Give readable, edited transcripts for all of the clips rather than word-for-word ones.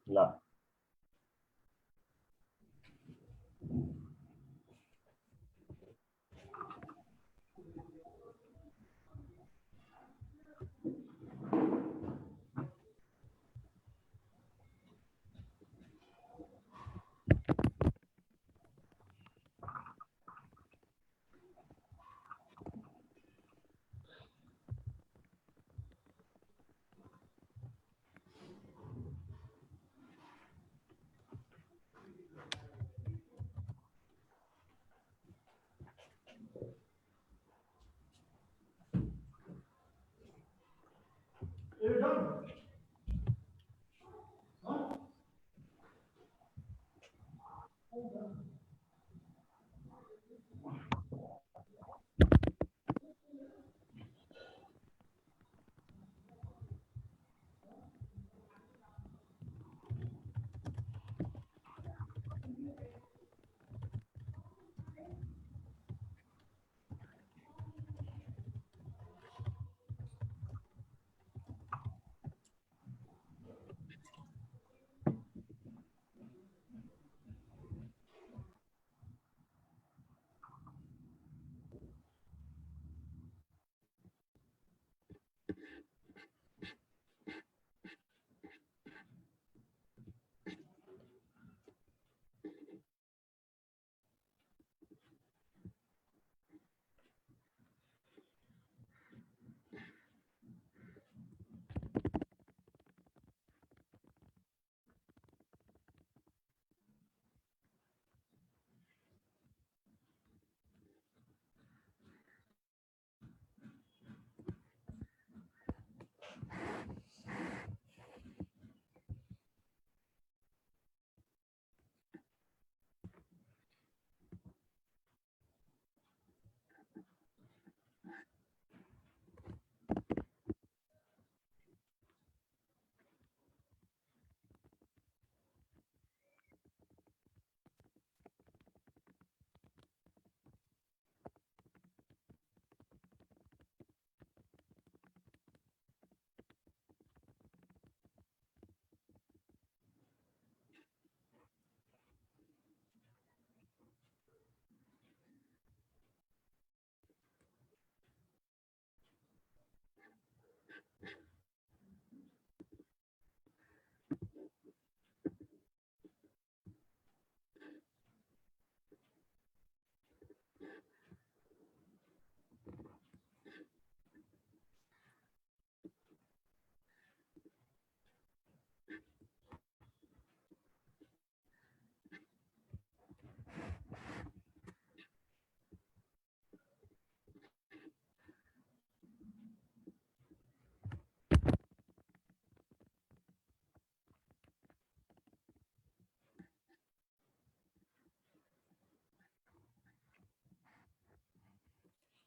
La.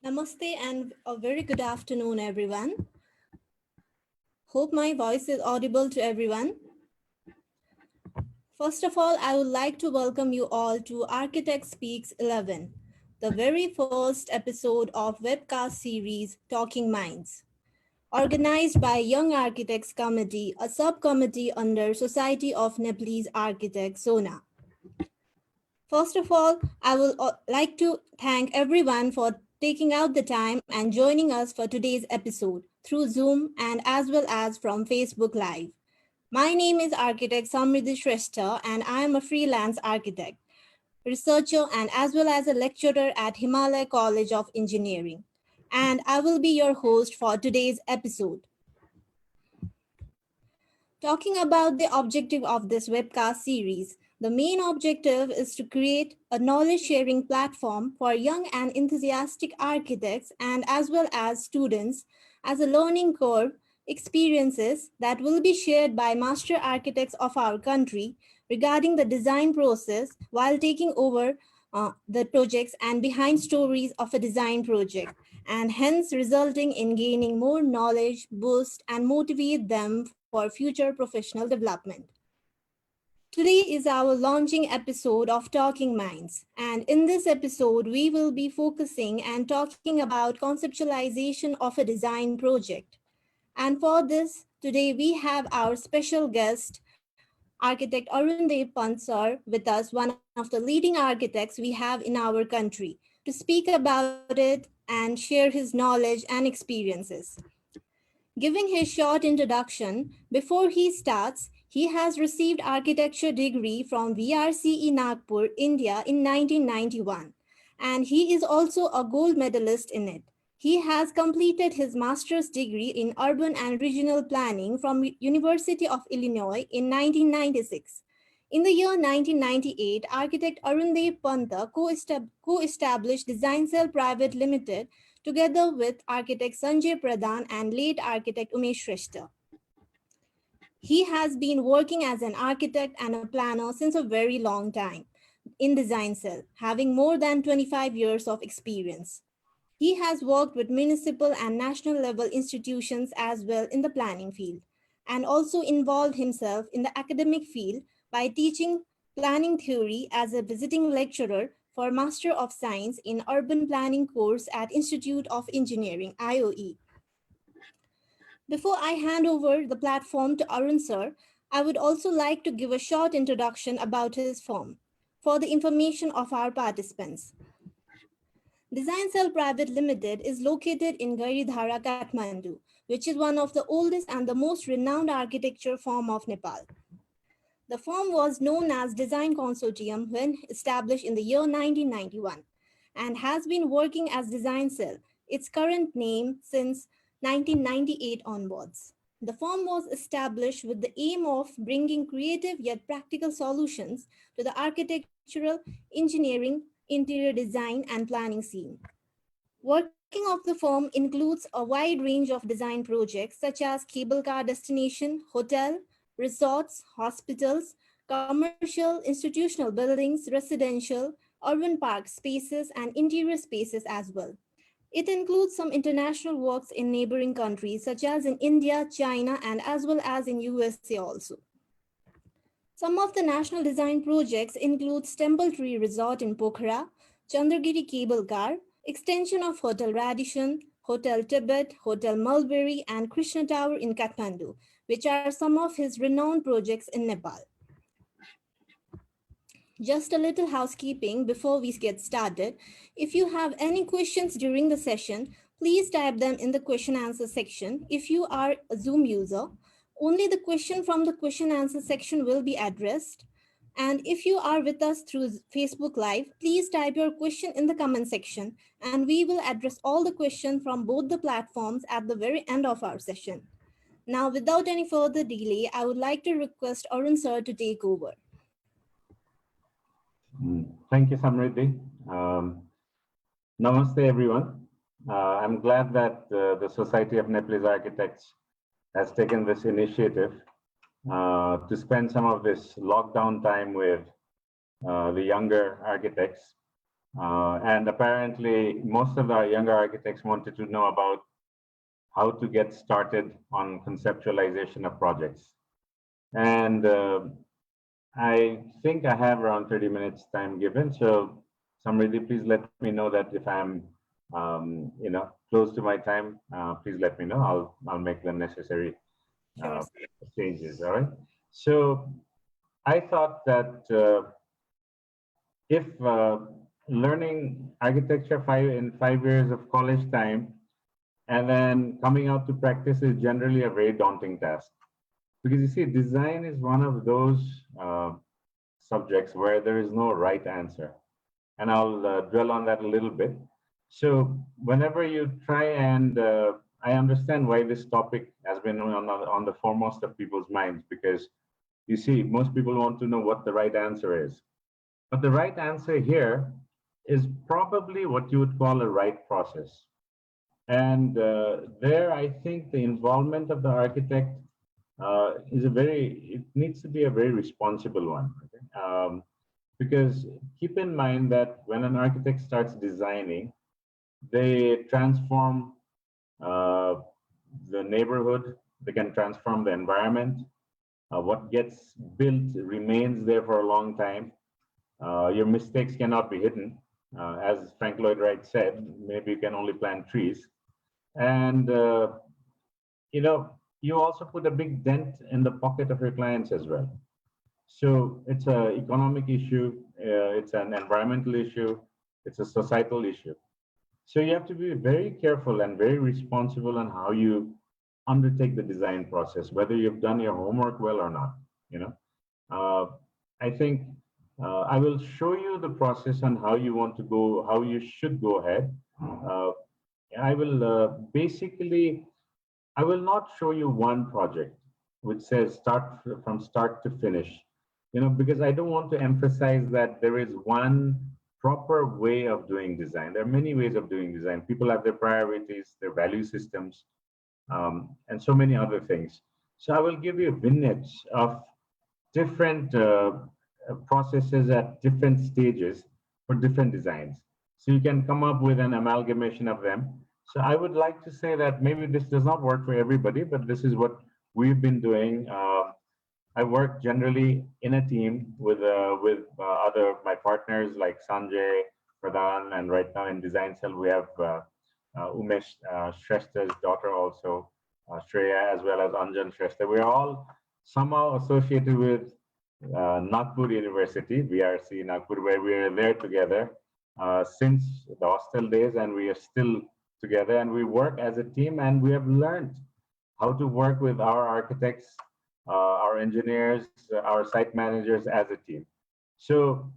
Namaste and a very good afternoon, everyone. Hope my voice is audible to everyone. First of all, I would like to welcome you all to Architect Speaks 11, the very first episode of webcast series Talking Minds, organized by Young Architects Committee, a subcommittee under Society of Nepalese Architects, SONA. First of all, I would like to thank everyone for taking out the time and joining us for today's episode through Zoom and as well as from Facebook Live. My name is Architect Samriddhi Shrestha and I am a freelance architect, researcher and as well as a lecturer at Himalaya College of Engineering. And I will be your host for today's episode. Talking about the objective of this webcast series, the main objective is to create a knowledge sharing platform for young and enthusiastic architects and as well as students as a learning curve experiences that will be shared by master architects of our country regarding the design process while taking over the projects and behind stories of a design project, and hence resulting in gaining more knowledge, boost, and motivate them for future professional development. Today is our launching episode of Talking Minds, and in this episode, we will be focusing and talking about conceptualization of a design project. And for this, today we have our special guest, Architect Arundev Pant sir with us, one of the leading architects we have in our country, to speak about it and share his knowledge and experiences. Giving his short introduction, before he starts, he has received architecture degree from VRCE Nagpur, India in 1991, and he is also a gold medalist in it. He has completed his master's degree in urban and regional planning from University of Illinois in 1996. In the year 1998, architect Arundev Panta co-established Design Cell Private Limited together with architect Sanjay Pradhan and late architect Umesh Shrestha. He has been working as an architect and a planner since a very long time in Design Cell, having more than 25 years of experience. He has worked with municipal and national level institutions as well in the planning field, and also involved himself in the academic field by teaching planning theory as a visiting lecturer for Master of Science in Urban Planning course at Institute of Engineering, IOE. Before I hand over the platform to Arun sir, I would also like to give a short introduction about his firm for the information of our participants. Design Cell Private Limited is located in Garidhara, Kathmandu, which is one of the oldest and the most renowned architecture firm of Nepal. The firm was known as Design Consortium when established in the year 1991 and has been working as Design Cell, its current name, since 1998 onwards. The firm was established with the aim of bringing creative yet practical solutions to the architectural, engineering, interior design, and planning scene. Working of the firm includes a wide range of design projects such as cable car destination, hotel, resorts, hospitals, commercial, institutional buildings, residential, urban park spaces, and interior spaces as well. It includes some international works in neighboring countries such as in India, China, and as well as in USA also. Some of the national design projects include Temple Tree Resort in Pokhara, Chandragiri Cable Car, extension of Hotel Radisson, Hotel Tibet, Hotel Mulberry, and Krishna Tower in Kathmandu, which are some of his renowned projects in Nepal. Just a little housekeeping before we get started. If you have any questions during the session, please type them in the question answer section. If you are a Zoom user, only the question from the question answer section will be addressed. And if you are with us through Facebook Live, please type your question in the comment section and we will address all the questions from both the platforms at the very end of our session. Now, without any further delay, I would like to request Arun sir to take over. Thank you, Samriddhi. Namaste, everyone. I'm glad that the Society of Nepalese Architects has taken this initiative to spend some of this lockdown time with the younger architects. And apparently, most of our younger architects wanted to know about how to get started on conceptualization of projects. And I think I have around 30 minutes time given. So Samriddhi, please let me know that if I'm, close to my time, please let me know. I'll make the necessary changes. All right. So I thought that if learning architecture in 5 years of college time and then coming out to practice is generally a very daunting task. Because you see, design is one of those subjects where there is no right answer. And I'll dwell on that a little bit. So whenever you try and, I understand why this topic has been on the foremost of people's minds, because you see, most people want to know what the right answer is. But the right answer here is probably what you would call a right process. And there, I think the involvement of the architect it needs to be a very responsible one. Okay? Because keep in mind that when an architect starts designing, they transform the neighborhood, they can transform the environment. What gets built remains there for a long time. Your mistakes cannot be hidden. As Frank Lloyd Wright said, maybe you can only plant trees. And, you also put a big dent in the pocket of your clients as well. So it's an economic issue, it's an environmental issue, it's a societal issue. So you have to be very careful and very responsible on how you undertake the design process, whether you've done your homework well or not. You know, uh, I think I will show you the process on how you want to go, how you should go ahead. Uh, I will basically, I will not show you one project which says from start to finish, because I don't want to emphasize that there is one proper way of doing design. There are many ways of doing design. People have their priorities, their value systems, and so many other things. So I will give you vignettes of different processes at different stages for different designs. So you can come up with an amalgamation of them. So I would like to say that maybe this does not work for everybody, but this is what we've been doing. I work generally in a team with other my partners like Sanjay, Pradhan, and right now in Design Cell we have Umesh Shrestha's daughter also, Shreya, as well as Anjan Shrestha. We are all somehow associated with Nagpur University, VRC Nagpur, where we are there together since the hostel days, and we are still together, and we work as a team, and we have learned how to work with our architects, our engineers, our site managers as a team. So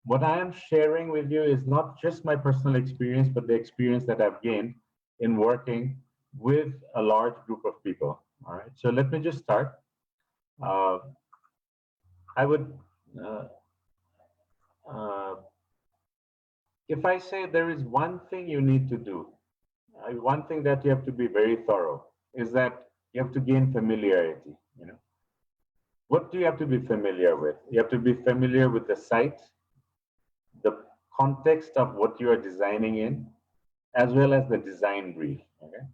what I am sharing with you is not just my personal experience, but the experience that I've gained in working with a large group of people. All right, so let me just start. Uh, I would, uh, uh, if I say there is one thing you need to do, one thing that you have to be very thorough is that you have to gain familiarity. What do you have to be familiar with? You have to be familiar with the site, the context of what you are designing in, as well as the design brief. Okay?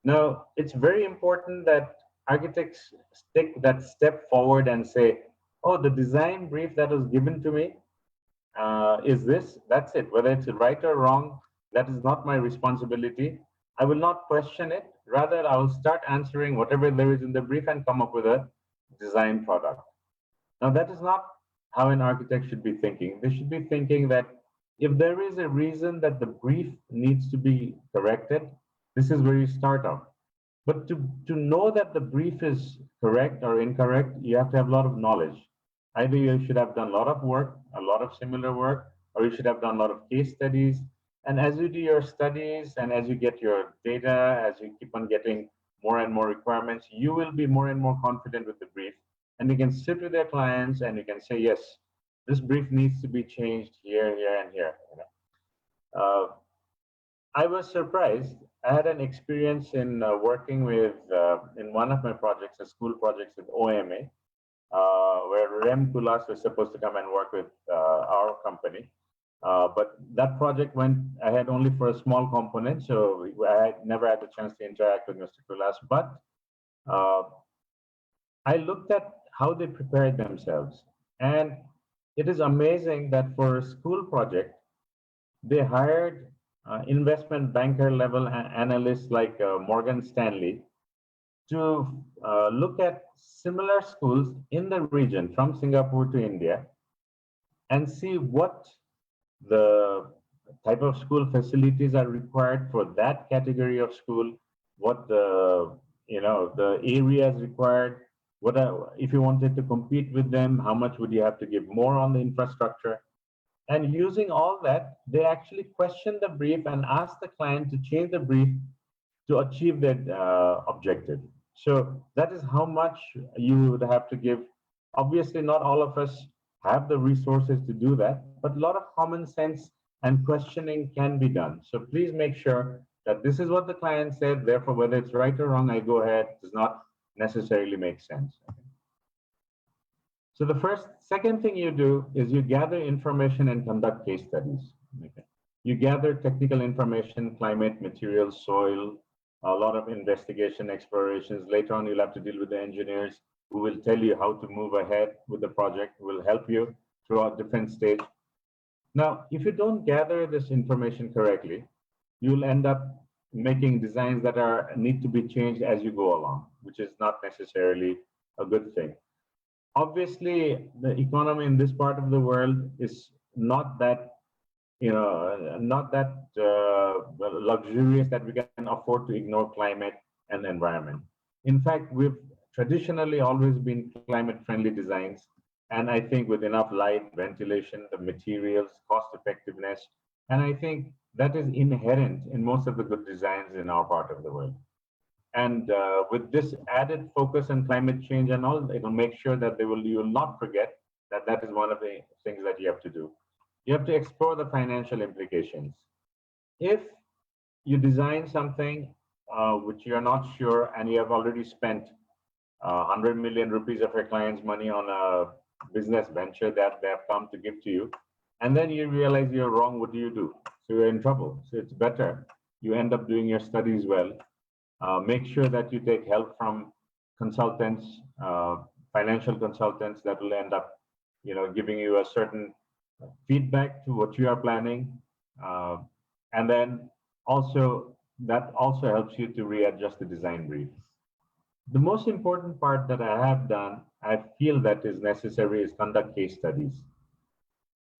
Now, it's very important that architects take that step forward and say, oh, the design brief that was given to me is this, that's it. Whether it's right or wrong, that is not my responsibility. I will not question it. Rather, I will start answering whatever there is in the brief and come up with a design product. Now, that is not how an architect should be thinking. They should be thinking that if there is a reason that the brief needs to be corrected, this is where you start off. But to know that the brief is correct or incorrect, you have to have a lot of knowledge. Either you should have done a lot of work, a lot of similar work, or you should have done a lot of case studies. And as you do your studies and as you get your data, as you keep on getting more and more requirements, you will be more and more confident with the brief. And you can sit with your clients and you can say, yes, this brief needs to be changed here, here, and here. I was surprised. I had an experience in working with, in one of my projects, a school projects with OMA, where Rem Kulas was supposed to come and work with our company. But that project went ahead only for a small component, so I had never had the chance to interact with Mr. Kulas. But I looked at how they prepared themselves, and it is amazing that for a school project, they hired investment banker level analysts like Morgan Stanley to look at similar schools in the region from Singapore to India and see what the type of school facilities are required for that category of school, what the areas required, what if you wanted to compete with them, how much would you have to give more on the infrastructure. And using all that, they actually questioned the brief and asked the client to change the brief to achieve that objective. So that is how much you would have to give. Obviously, not all of us have the resources to do that, but a lot of common sense and questioning can be done. So please make sure that this is what the client said. Therefore, whether it's right or wrong, I go ahead, does not necessarily make sense. So the second thing you do is you gather information and conduct case studies. Okay. You gather technical information, climate, materials, soil, a lot of investigation, explorations. Later on, you'll have to deal with the engineers who will tell you how to move ahead with the project, who will help you throughout different stage. Now, if you don't gather this information correctly, you'll end up making designs that need to be changed as you go along, which is not necessarily a good thing. obviously, the economy in this part of the world is not that, not that luxurious that we can afford to ignore climate and environment. In fact, we've traditionally always been climate-friendly designs, and I think with enough light, ventilation, the materials, cost effectiveness, and I think that is inherent in most of the good designs in our part of the world. And with this added focus on climate change and all, it will make sure that you will not forget that that is one of the things that you have to do. You have to explore the financial implications. If you design something which you are not sure and you have already spent 100 million rupees of your client's money on a business venture that they have come to give to you, and then you realize you're wrong, what do? So you're in trouble. So it's better you end up doing your studies well. Make sure that you take help from consultants, financial consultants that will end up, giving you a certain feedback to what you are planning, uh, and then also that also helps you to readjust the design brief. The most important part that I have done, I feel that is necessary, is conduct case studies.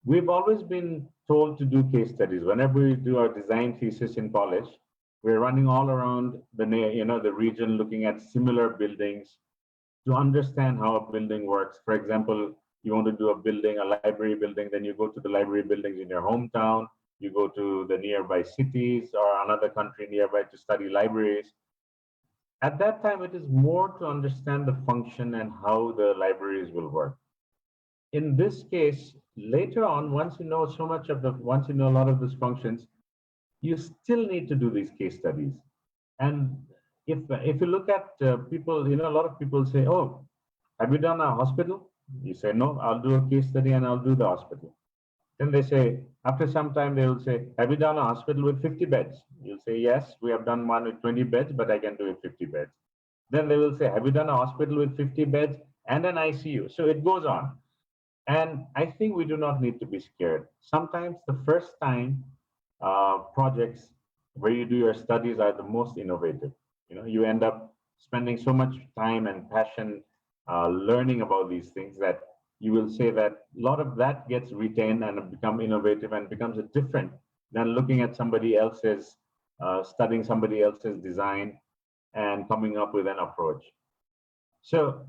We've always been told to do case studies. Whenever we do our design thesis in college, we're running all around the region looking at similar buildings to understand how a building works. For example, you want to do a building, a library building, then you go to the library buildings in your hometown, you go to the nearby cities or another country nearby to study libraries. At that time, it is more to understand the function and how the libraries will work. In this case, later on, once you know a lot of these functions, you still need to do these case studies. And if you look at people, a lot of people say, "Oh, have you done a hospital?" You say, "No, I'll do a case study and I'll do the hospital." Then they say, after some time, they will say, "Have you done a hospital with 50 beds?" You'll say, "Yes, we have done one with 20 beds, but I can do it 50 beds." Then they will say, "Have you done a hospital with 50 beds and an ICU?" So it goes on. And I think we do not need to be scared. Sometimes the first time projects where you do your studies are the most innovative. You end up spending so much time and passion learning about these things that you will say that a lot of that gets retained and become innovative and becomes a different than looking at somebody else's, studying somebody else's design and coming up with an approach. So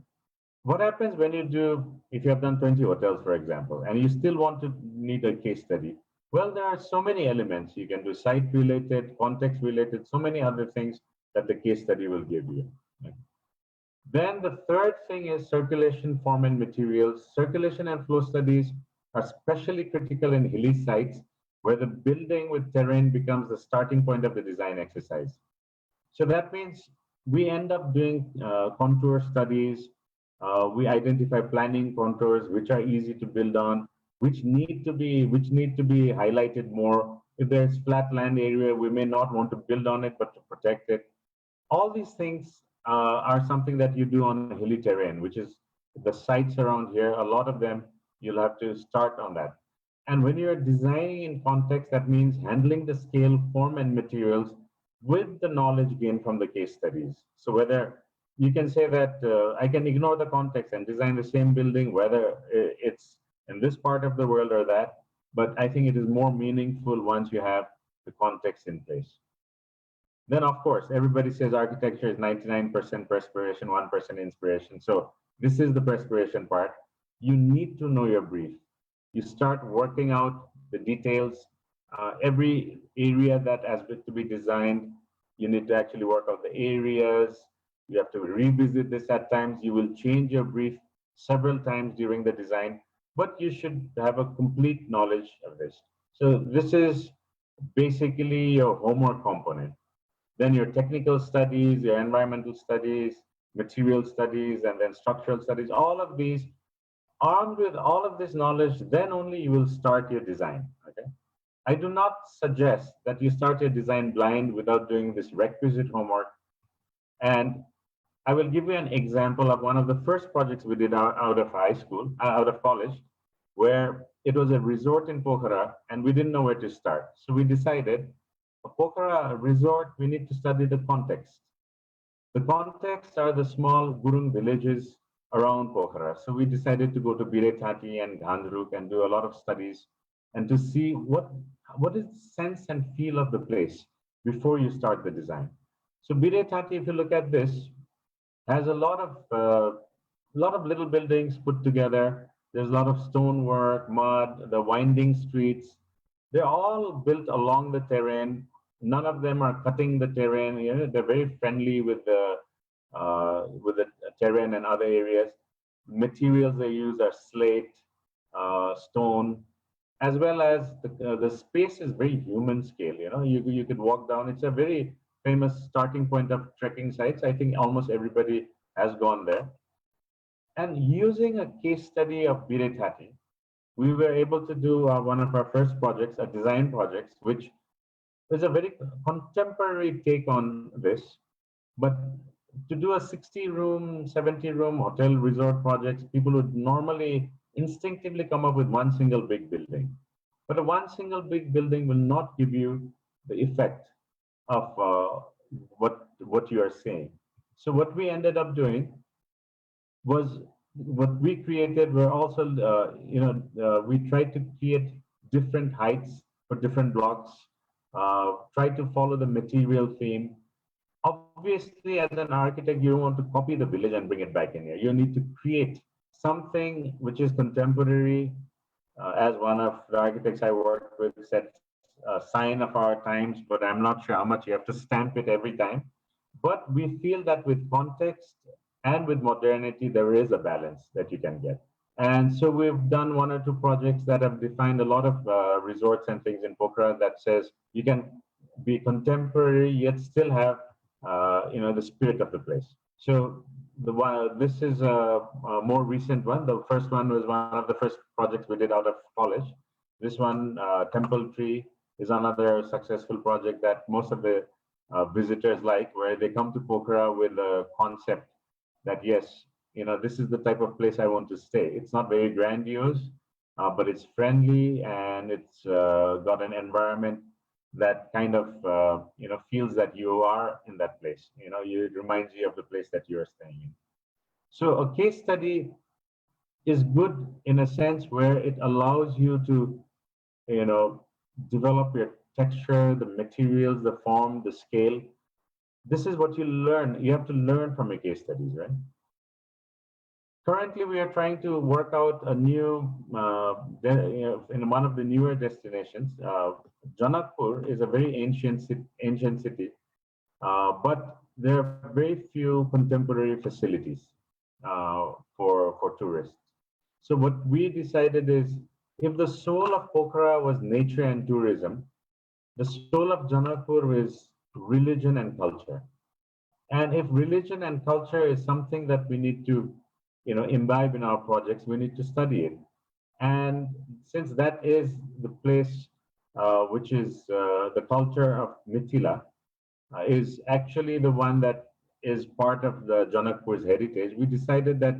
what happens when if you have done 20 hotels, for example, and you still want to need a case study? Well, there are so many elements. You can do site related, context related, so many other things that the case study will give you. Then the third thing is circulation, form, and materials. Circulation and flow studies are especially critical in hilly sites where the building with terrain becomes the starting point of the design exercise. So that means we end up doing contour studies. We identify planning contours which are easy to build on, which need to be highlighted more. If there's flat land area, we may not want to build on it, but to protect it. All these things are something that you do on hilly terrain, which is the sites around here. A lot of them, you'll have to start on that. And when you're designing in context, that means handling the scale, form, and materials with the knowledge gained from the case studies. So whether you can say that I can ignore the context and design the same building, whether it's in this part of the world or that, but I think it is more meaningful once you have the context in place. Then, of course, everybody says architecture is 99% perspiration, 1% inspiration. So this is the perspiration part. You need to know your brief. You start working out the details. Every area that has to be designed, you need to actually work out the areas. You have to revisit this at times. You will change your brief several times during the design, but you should have a complete knowledge of this. So this is basically your homework component. Then your technical studies, your environmental studies, material studies, and then structural studies, all of these, armed with all of this knowledge, then only you will start your design, okay? I do not suggest that you start your design blind without doing this requisite homework. And I will give you an example of one of the first projects we did out of college, where it was a resort in Pokhara, and we didn't know where to start. So we decided, a Pokhara resort, we need to study the context. The context are the small Gurung villages around Pokhara. So we decided to go to Biretati and Ghandruk and do a lot of studies and to see what is the sense and feel of the place before you start the design. So Biretati, if you look at this, has a lot of little buildings put together. There's a lot of stonework, mud, the winding streets. They're all built along the terrain. None of them are cutting the terrain. They're very friendly with the terrain and other areas. Materials they use are slate, stone, as well as the space is very human scale. You could walk down. It's a very famous starting point of trekking sites. I think almost everybody has gone there. And using a case study of Biretati, we were able to do one of our first projects, a design project, which is a very contemporary take on this. But to do a 60 room, 70 room hotel resort projects, people would normally instinctively come up with one single big building. But a one single big building will not give you the effect of what you are saying. So what we ended up doing was what we created were also we tried to create different heights for different blocks, try to follow the material theme. Obviously, as an architect, you don't want to copy the village and bring it back in here. You need to create something which is contemporary. As one of the architects I worked with said, a sign of our times, but I'm not sure how much you have to stamp it every time. But we feel that with context and with modernity, there is a balance that you can get. And so we've done one or two projects that have defined a lot of resorts and things in Pokhara that says you can be contemporary yet still have the spirit of the place. So this is a more recent one. The first one was one of the first projects we did out of college. This one, Temple Tree, is another successful project that most of the visitors like, where they come to Pokhara with a concept that yes, this is the type of place I want to stay. It's not very grandiose, but it's friendly and it's got an environment that kind of feels that you are in that place. It reminds you of the place that you are staying in. So a case study is good in a sense where it allows you to develop your texture, the materials, the form, the scale. This is what you learn. You have to learn from your case studies, right? Currently, we are trying to work out a new, in one of the newer destinations. Janakpur is a very ancient city, but there are very few contemporary facilities for tourists. So what we decided is, if the soul of Pokhara was nature and tourism, the soul of Janakpur is religion and culture. And if religion and culture is something that we need to imbibe in our projects, we need to study it. And since that is the place which is the culture of Mithila, is actually the one that is part of the Janakpur's heritage, we decided that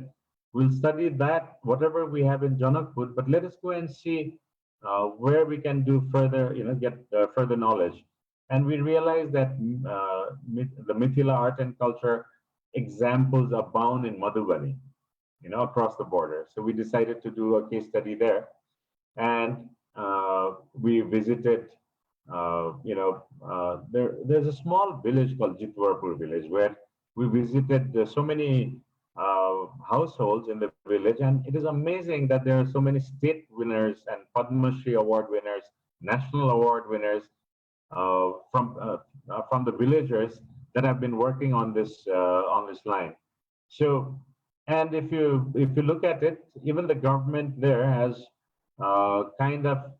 we'll study that, whatever we have in Janakpur, but let us go and see where we can do further, get further knowledge. And we realized that the Mithila art and culture examples abound in Madhubani, across the border. So we decided to do a case study there. And we visited, there's a small village called Jitwarpur village where we visited so many households in the village. And it is amazing that there are so many state winners and Padma Shri award winners, national award winners from the villagers that have been working on this line. So, and if you look at it, even the government there has kind of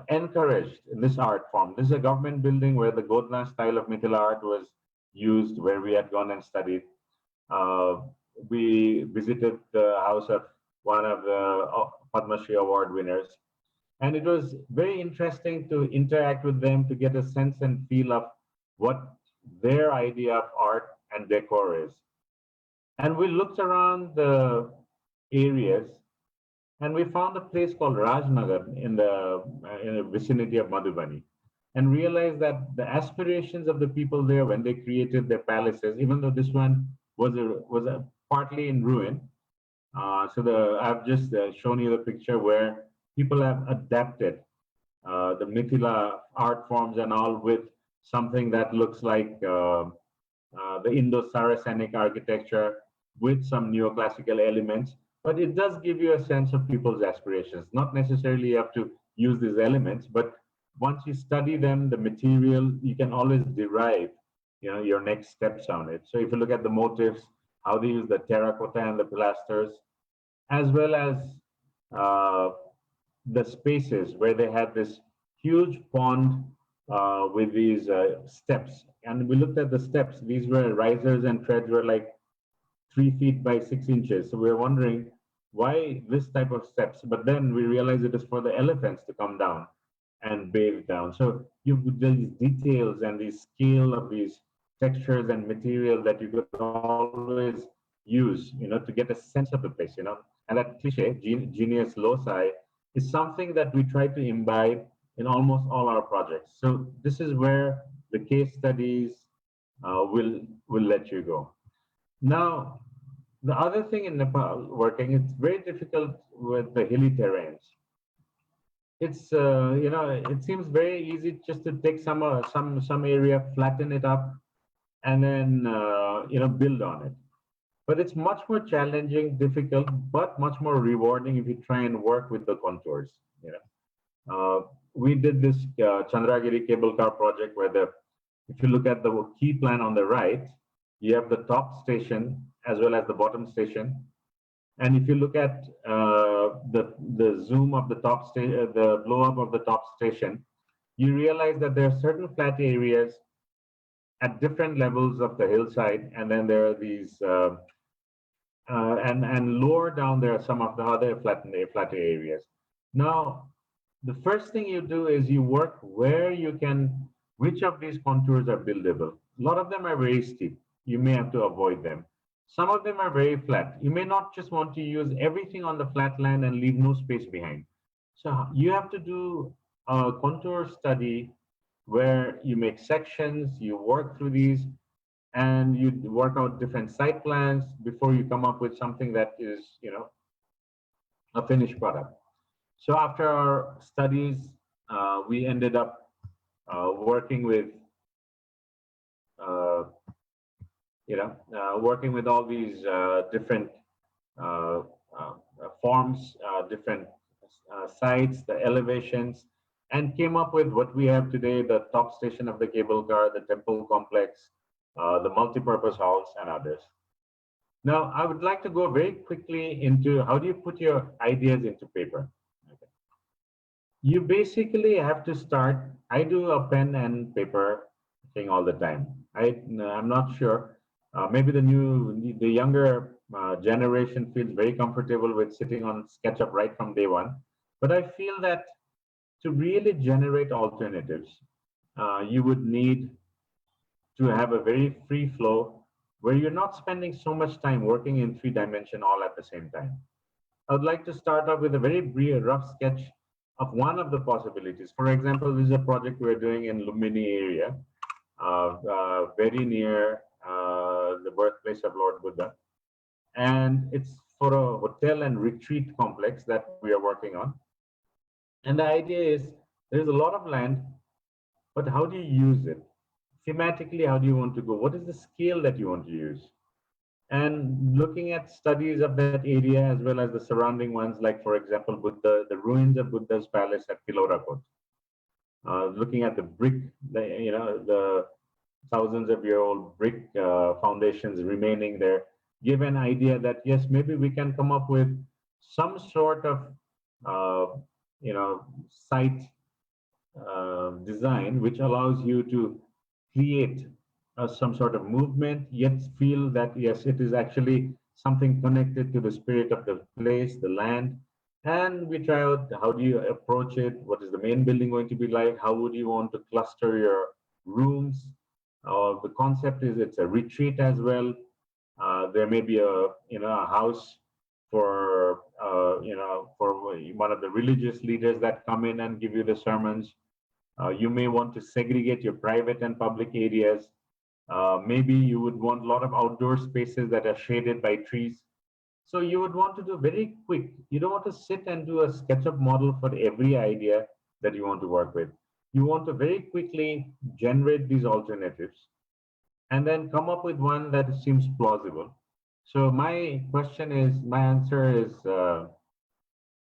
encouraged this art form. This is a government building where the Godna style of Mithila art was used, where we had gone and studied. We visited the house of one of the Padma Shri award winners. And it was very interesting to interact with them to get a sense and feel of what their idea of art and decor is. And we looked around the areas and we found a place called Rajnagar in the vicinity of Madhubani, and realized that the aspirations of the people there when they created their palaces, even though this one was partly in ruin, I've just shown you the picture where people have adapted the Mithila art forms and all with something that looks like the Indo-Saracenic architecture with some neoclassical elements. But it does give you a sense of people's aspirations. Not necessarily you have to use these elements, but once you study them, the material, you can always derive, your next steps on it. So if you look at the motifs, how they use the terracotta and the pilasters, as well as uh, the spaces where they had this huge pond with these steps. And we looked at the steps. These were risers and treads were like 3 feet by 6 inches. So we were wondering why this type of steps. But then we realized it is for the elephants to come down and bathe down. So you these details and the scale of these textures and material that you could always use, to get a sense of the place. And that cliche, genius loci, is something that we try to imbibe in almost all our projects. So this is where the case studies will let you go. Now, the other thing in Nepal working, it's very difficult with the hilly terrains. It seems very easy just to take some area, flatten it up, and then build on it. But it's much more challenging, difficult, but much more rewarding if you try and work with the contours. We did this Chandragiri cable car project where if you look at the key plan on the right, you have the top station as well as the bottom station. And if you look at the zoom of the top station, the blow up of the top station, you realize that there are certain flat areas at different levels of the hillside, and then there are these, and lower down there are some of the other flatter areas. Now, the first thing you do is you work where you can, which of these contours are buildable. A lot of them are very steep. You may have to avoid them. Some of them are very flat. You may not just want to use everything on the flat land and leave no space behind. So you have to do a contour study where you make sections, you work through these, and you work out different site plans before you come up with something that is, a finished product. So after our studies, we ended up working with, working with all these different uh, forms, different sites, the elevations, and came up with what we have today: the top station of the cable car, the temple complex, the multi-purpose halls, and others. Now, I would like to go very quickly into how do you put your ideas into paper. Okay. You basically have to start. I do a pen and paper thing all the time. I'm not sure. Maybe the younger generation feels very comfortable with sitting on SketchUp right from day one. But I feel that to really generate alternatives, you would need to have a very free flow where you're not spending so much time working in 3 dimension all at the same time. I would like to start off with a very brief, rough sketch of one of the possibilities. For example, this is a project we're doing in Lumbini area, very near the birthplace of Lord Buddha. And it's for a hotel and retreat complex that we are working on. And the idea is there's a lot of land, but how do you use it? Thematically, how do you want to go? What is the scale that you want to use? And looking at studies of that area as well as the surrounding ones, like for example, the ruins of Buddha's palace at Kilorakot. Looking at the brick, the thousands of year old brick foundations remaining there, give an idea that yes, maybe we can come up with some sort of site design which allows you to create some sort of movement, yet feel that yes, it is actually something connected to the spirit of the place, the land. And we try out how do you approach it, what is the main building going to be like, how would you want to cluster your rooms. The concept is it's a retreat as well. There may be a house for for one of the religious leaders that come in and give you the sermons. You may want to segregate your private and public areas. Maybe you would want a lot of outdoor spaces that are shaded by trees. So you would want to do very quick. You don't want to sit and do a SketchUp model for every idea that you want to work with. You want to very quickly generate these alternatives and then come up with one that seems plausible. So my answer is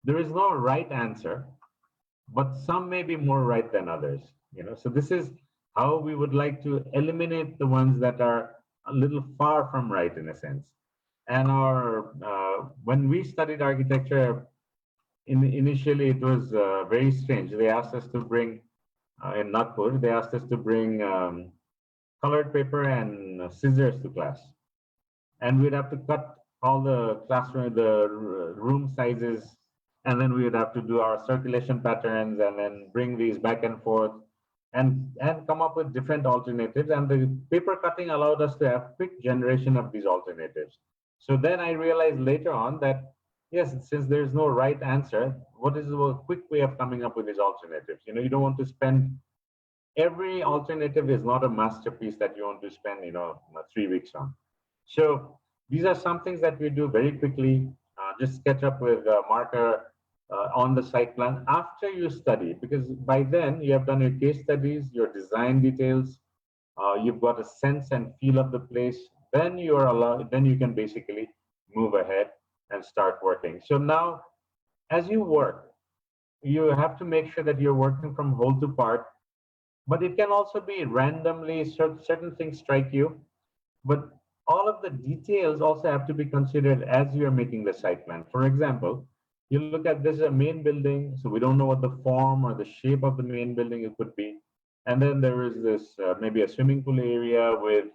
there is no right answer, but some may be more right than others. So this is how we would like to eliminate the ones that are a little far from right in a sense. And our when we studied architecture, initially it was very strange. They asked us to bring in Nagpur. They asked us to bring colored paper and scissors to class, and we'd have to cut all the classroom, the room sizes, and then we would have to do our circulation patterns, and then bring these back and forth, and come up with different alternatives. And the paper cutting allowed us to have quick generation of these alternatives. So then I realized later on that yes, since there's no right answer, what is a quick way of coming up with these alternatives? You don't want to spend every alternative is not a masterpiece that you want to spend 3 weeks on. So these are some things that we do very quickly. Just sketch up with a marker on the site plan after you study, because by then you have done your case studies, your design details, you've got a sense and feel of the place. Then you are allowed. Then you can basically move ahead and start working. So now, as you work, you have to make sure that you're working from whole to part. But it can also be randomly certain things strike you, but all of the details also have to be considered as you are making the site plan. For example, you look at this a main building, so we don't know what the form or the shape of the main building it could be. And then there is this maybe a swimming pool area with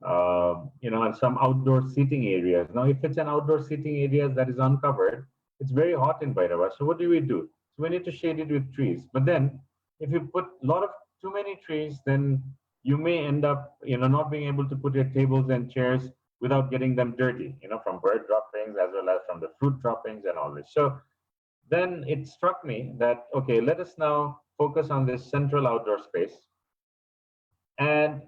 and some outdoor seating areas. Now, if it's an outdoor seating area that is uncovered, it's very hot in Bhairava. So what do we do? So we need to shade it with trees. But then if you put a lot of too many trees, then you may end up, not being able to put your tables and chairs without getting them dirty, from bird droppings as well as from the fruit droppings and all this. So then it struck me that, okay, let us now focus on this central outdoor space and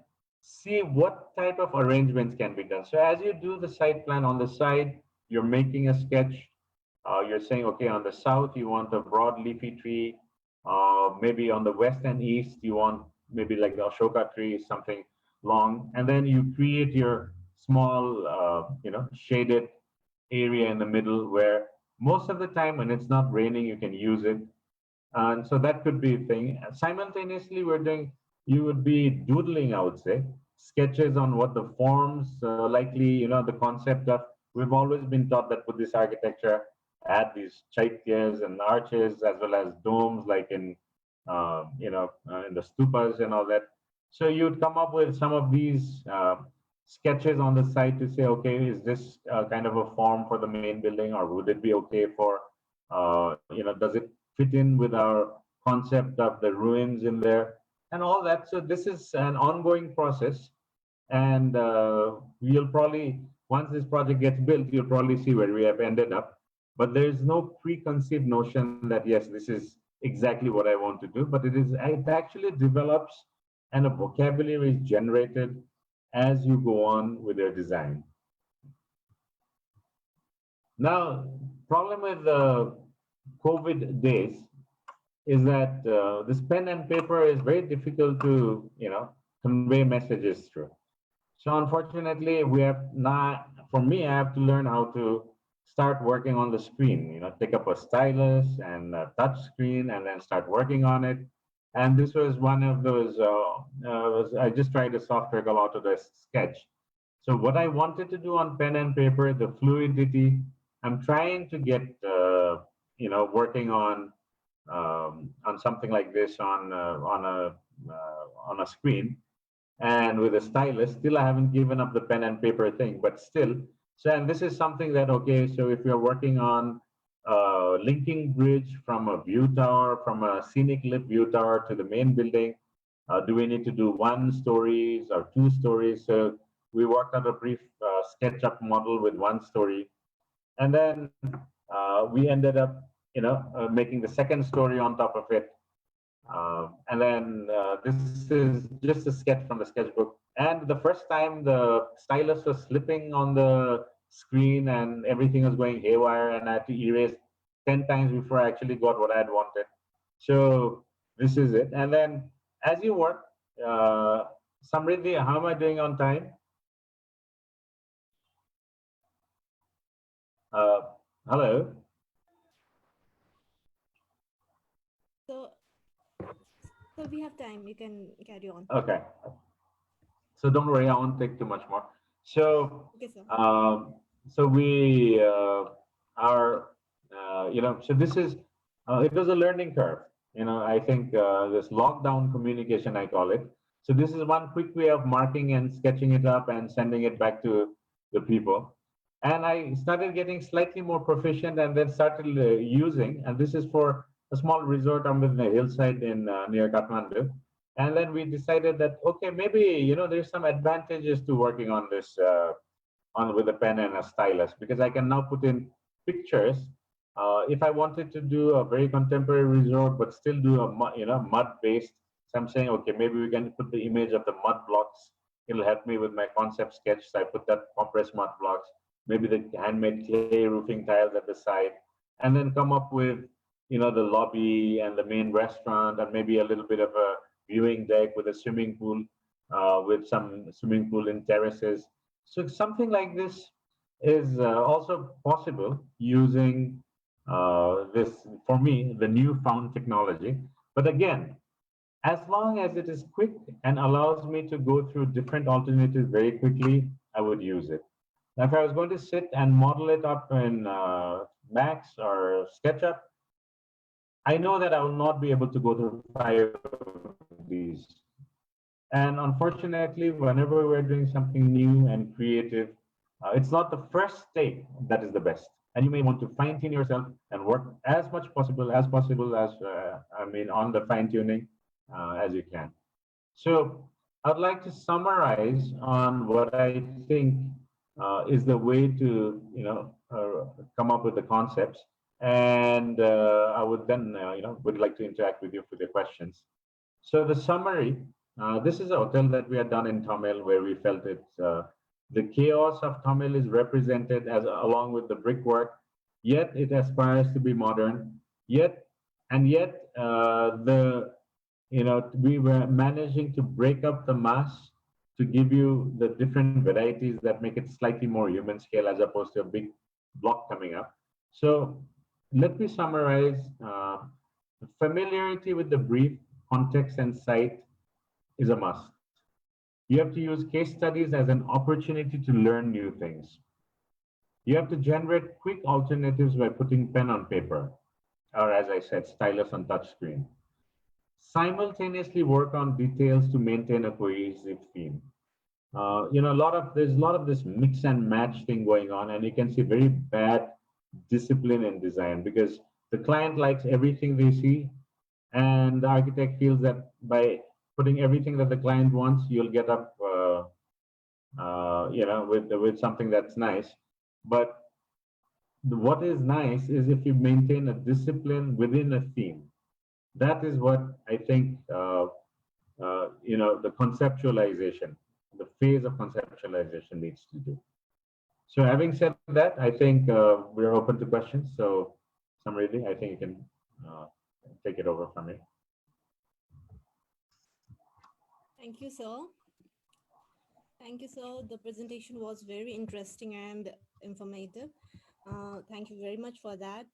see what type of arrangements can be done. So as you do the site plan on the side, you're making a sketch. You're saying, okay, on the south, you want a broad leafy tree. Maybe on the west and east, you want maybe like the Ashoka tree, something long. And then you create your small, shaded area in the middle where most of the time when it's not raining, you can use it. And so that could be a thing. Simultaneously, you would be doodling, I would say, sketches on what the forms, likely, the concept of, we've always been taught that Buddhist architecture had these chaityas and arches as well as domes, like in the stupas and all that. So you'd come up with some of these sketches on the site to say, okay, is this kind of a form for the main building, or would it be okay for, does it fit in with our concept of the ruins in there and all that. So this is an ongoing process, and you'll probably, once this project gets built, you'll probably see where we have ended up. But there's no preconceived notion that yes, this is exactly what I want to do, but it actually develops and a vocabulary is generated as you go on with your design. Now, problem with the COVID days is that this pen and paper is very difficult to, convey messages through. So unfortunately, we have not, for me, I have to learn how to start working on the screen, take up a stylus and a touch screen and then start working on it. And this was one of those, I just tried a software called Autodesk Sketch. So what I wanted to do on pen and paper, the fluidity, I'm trying to get, working on something like this on a screen and with a stylus. Still, I haven't given up the pen and paper thing, but still. So, and this is something that, okay, so if you're working on linking bridge from a view tower, from a scenic lit view tower to the main building, do we need to do 1 stories or 2 stories? So we worked out a brief SketchUp model with 1 story. And then we ended up, making the 2nd story on top of it. And then this is just a sketch from the sketchbook. And the first time the stylus was slipping on the screen and everything was going haywire, and I had to erase 10 times before I actually got what I had wanted. So this is it. And then as you work, Samriddhi, how am I doing on time? Uh, Hello. So, so we have time. You can carry on. Okay. So don't worry, I won't take too much more. So, Okay, sir. so we are, so this is, it was a learning curve. I think this lockdown communication, I call it. So this is one quick way of marking and sketching it up and sending it back to the people. And I started getting slightly more proficient and then started using, and this is for a small resort on the hillside in near Kathmandu. And then we decided that, okay, maybe, there's some advantages to working on this on with a pen and a stylus, because I can now put in pictures. If I wanted to do a very contemporary resort but still do a mud based, so I'm saying, okay, maybe we can put the image of the mud blocks. It'll help me with my concept sketch. So I put that compressed mud blocks, maybe the handmade clay roofing tiles at the side, and then come up with the lobby and the main restaurant, and maybe a little bit of a viewing deck with a swimming pool, with some swimming pool in terraces. So something like this is also possible using this, for me, the newfound technology. But again, as long as it is quick and allows me to go through different alternatives very quickly, I would use it. Now, if I was going to sit and model it up in Max or SketchUp, I know that I will not be able to go through 5 of these. And unfortunately, whenever we're doing something new and creative, it's not the first take that is the best. And you may want to fine tune yourself and work as much possible as on the fine tuning as you can. So I'd like to summarize on what I think is the way to, come up with the concepts. And I would then, would like to interact with you for the questions. So the summary, this is a hotel that we had done in Tamil where we felt it, the chaos of Tamil is represented as along with the brickwork, yet it aspires to be modern, yet we were managing to break up the mass to give you the different varieties that make it slightly more human scale as opposed to a big block coming up. So let me summarize. Familiarity with the brief, context, and site is a must. You have to use case studies as an opportunity to learn new things. You have to generate quick alternatives by putting pen on paper, or as I said, stylus on touchscreen. Simultaneously work on details to maintain a cohesive theme. There's a lot of this mix and match thing going on, and you can see very bad discipline in design because the client likes everything they see, and the architect feels that by putting everything that the client wants, you'll get up, with something that's nice. But what is nice is if you maintain a discipline within a theme. That is what I think, the conceptualization, the phase of conceptualization needs to do. So having said that, I think we're open to questions. So Samriddhi, I think you can take it over from me. Thank you, sir. Thank you, sir. The presentation was very interesting and informative. Thank you very much for that.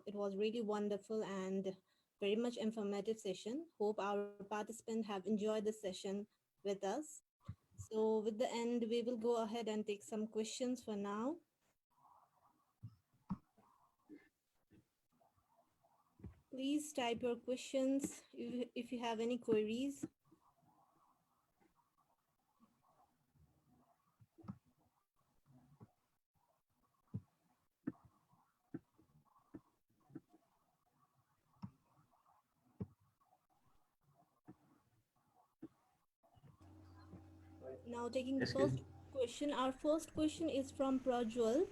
It was really wonderful and very much informative session. Hope our participants have enjoyed the session with us. So with the end, we will go ahead and take some questions for now. Please type your questions if you have any queries. Now taking the first question. Our first question is from Prajwal.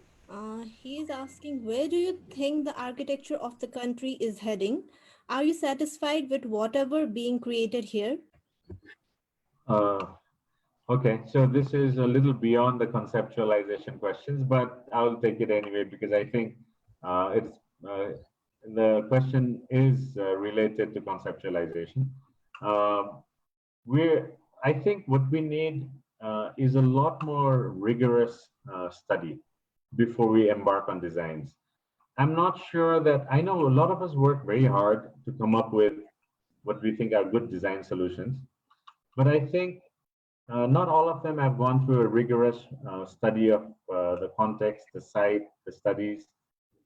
He is asking, where do you think the architecture of the country is heading? Are you satisfied with whatever being created here? Okay, so this is a little beyond the conceptualization questions, but I'll take it anyway because I think it's the question is related to conceptualization. Um, we're, I think what we need is a lot more rigorous study before we embark on designs. I'm not sure that I know a lot of us work very hard to come up with what we think are good design solutions, but I think not all of them have gone through a rigorous study of the context, the site, the studies,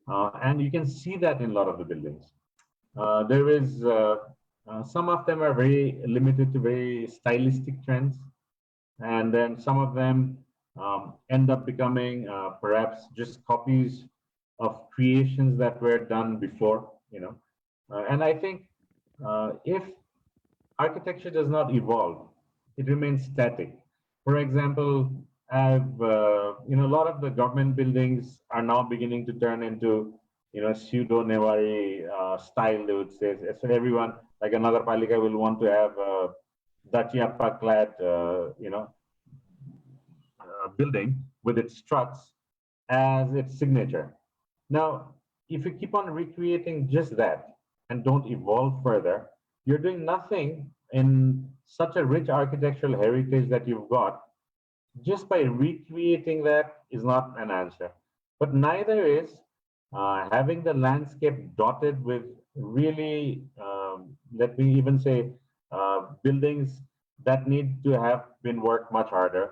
and you can see that in a lot of the buildings. There is some of them are very limited to very stylistic trends, and then some of them end up becoming perhaps just copies of creations that were done before. And I think if architecture does not evolve, it remains static. For example, a lot of the government buildings are now beginning to turn into, pseudo Newari style, they would say. So everyone, like another Palika, will want to have a Dachiappa clad, building with its struts as its signature. Now, if you keep on recreating just that and don't evolve further, you're doing nothing in such a rich architectural heritage that you've got. Just by recreating that is not an answer. But neither is having the landscape dotted with really, let me even say, buildings that need to have been worked much harder.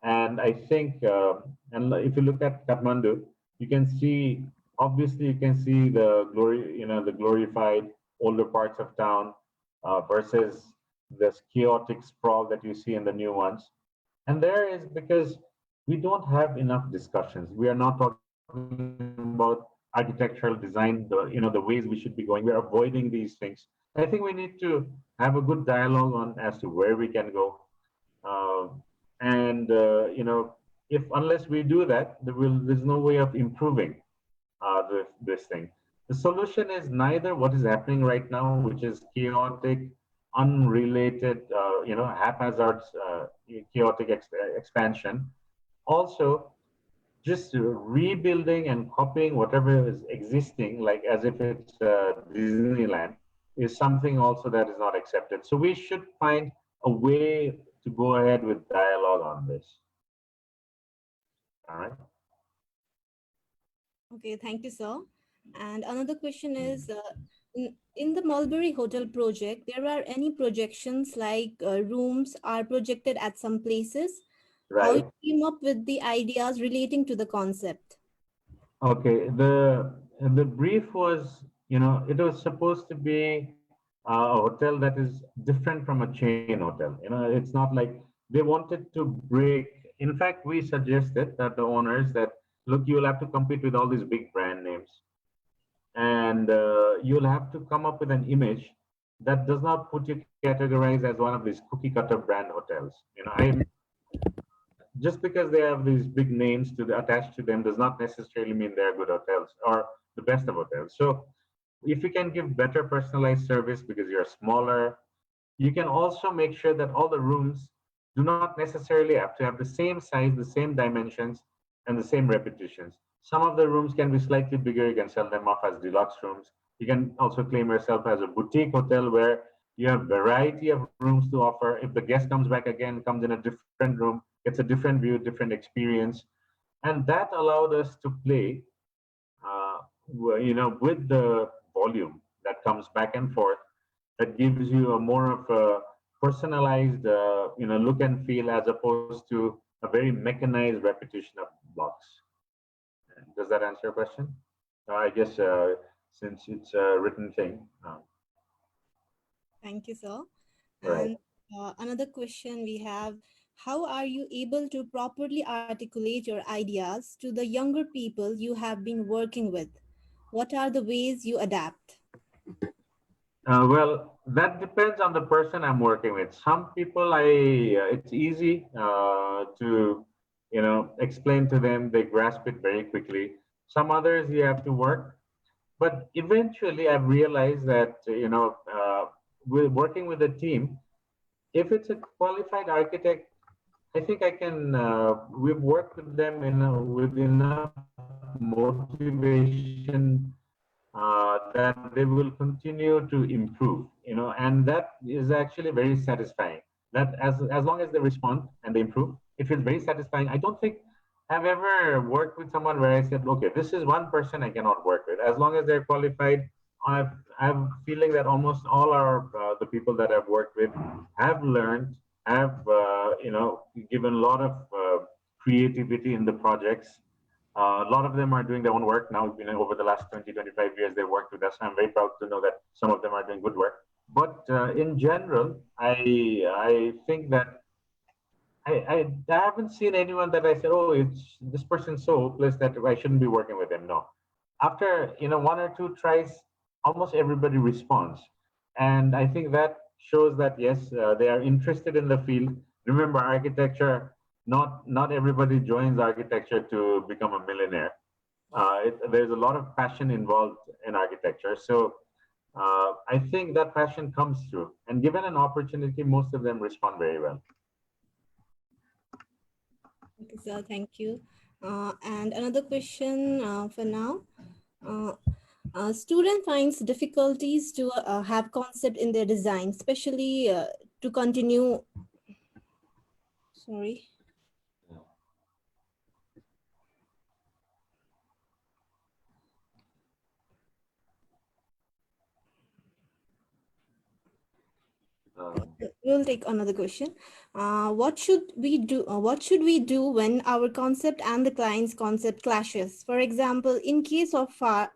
And I think, and if you look at Kathmandu, you can see, obviously, you can see the glory, the glorified older parts of town versus this chaotic sprawl that you see in the new ones. And there is because we don't have enough discussions. We are not talking about architectural design, the ways we should be going. We're avoiding these things. I think we need to have a good dialogue on as to where we can go. Uh, and if unless we do that, there's no way of improving this thing. The solution is neither what is happening right now, which is chaotic, unrelated, haphazard, chaotic expansion. Also, just rebuilding and copying whatever is existing, like as if it's Disneyland, is something also that is not accepted. So we should find a way to go ahead with dialogue on this. All right. Okay, thank you, sir. And another question is, in the Mulberry Hotel project, there are any projections like rooms are projected at some places? How you Right. came up with the ideas relating to the concept? Okay. The brief was, it was supposed to be a hotel that is different from a chain hotel. It's not like they wanted to break. In fact, we suggested that the owners that look, you will have to compete with all these big brand names, and you'll have to come up with an image that does not put you categorized as one of these cookie cutter brand hotels. Just because they have these big names attached to them does not necessarily mean they're good hotels or the best of hotels. So if you can give better personalized service because you're smaller, you can also make sure that all the rooms do not necessarily have to have the same size, the same dimensions, and the same repetitions. Some of the rooms can be slightly bigger. You can sell them off as deluxe rooms. You can also claim yourself as a boutique hotel where you have variety of rooms to offer. If the guest comes back again, comes in a different room, gets a different view, different experience, and that allowed us to play, with the volume that comes back and forth. That gives you a more of a personalized, look and feel as opposed to a very mechanized repetition of blocks. Does that answer your question? I guess since it's a written thing, Thank you, sir. right? And another question we have, how are you able to properly articulate your ideas to the younger people you have been working with? What are the ways you adapt? Well, that depends on the person I'm working with. Some people, it's easy to, explain to them. They grasp it very quickly. Some others you have to work. But eventually, I've realized that, with working with a team, if it's a qualified architect I think I can, we've worked with them with enough motivation that they will continue to improve, and that is actually very satisfying. That as long as they respond and they improve, it feels very satisfying. I don't think I've ever worked with someone where I said, okay, this is one person I cannot work with. As long as they're qualified, I've I'm feeling that almost all our the people that I've worked with have learned, have given a lot of creativity in the projects. A lot of them are doing their own work now. Over the last 20, 25 years, they've worked with us. I'm very proud to know that some of them are doing good work. But in general, I think that I haven't seen anyone that I said, oh, it's this person's so hopeless that I shouldn't be working with them. No. After one or two tries, almost everybody responds, and I think that shows that yes, they are interested in the field. Remember, architecture. Not everybody joins architecture to become a millionaire. There's a lot of passion involved in architecture. So I think that passion comes through. And given an opportunity, most of them respond very well. Okay, sir, thank you. And another question for now. Student finds difficulties to have concept in their design, especially to continue. Sorry. We'll take another question. What should we do? What should we do when our concept and the client's concept clashes? For example, in case of FAR,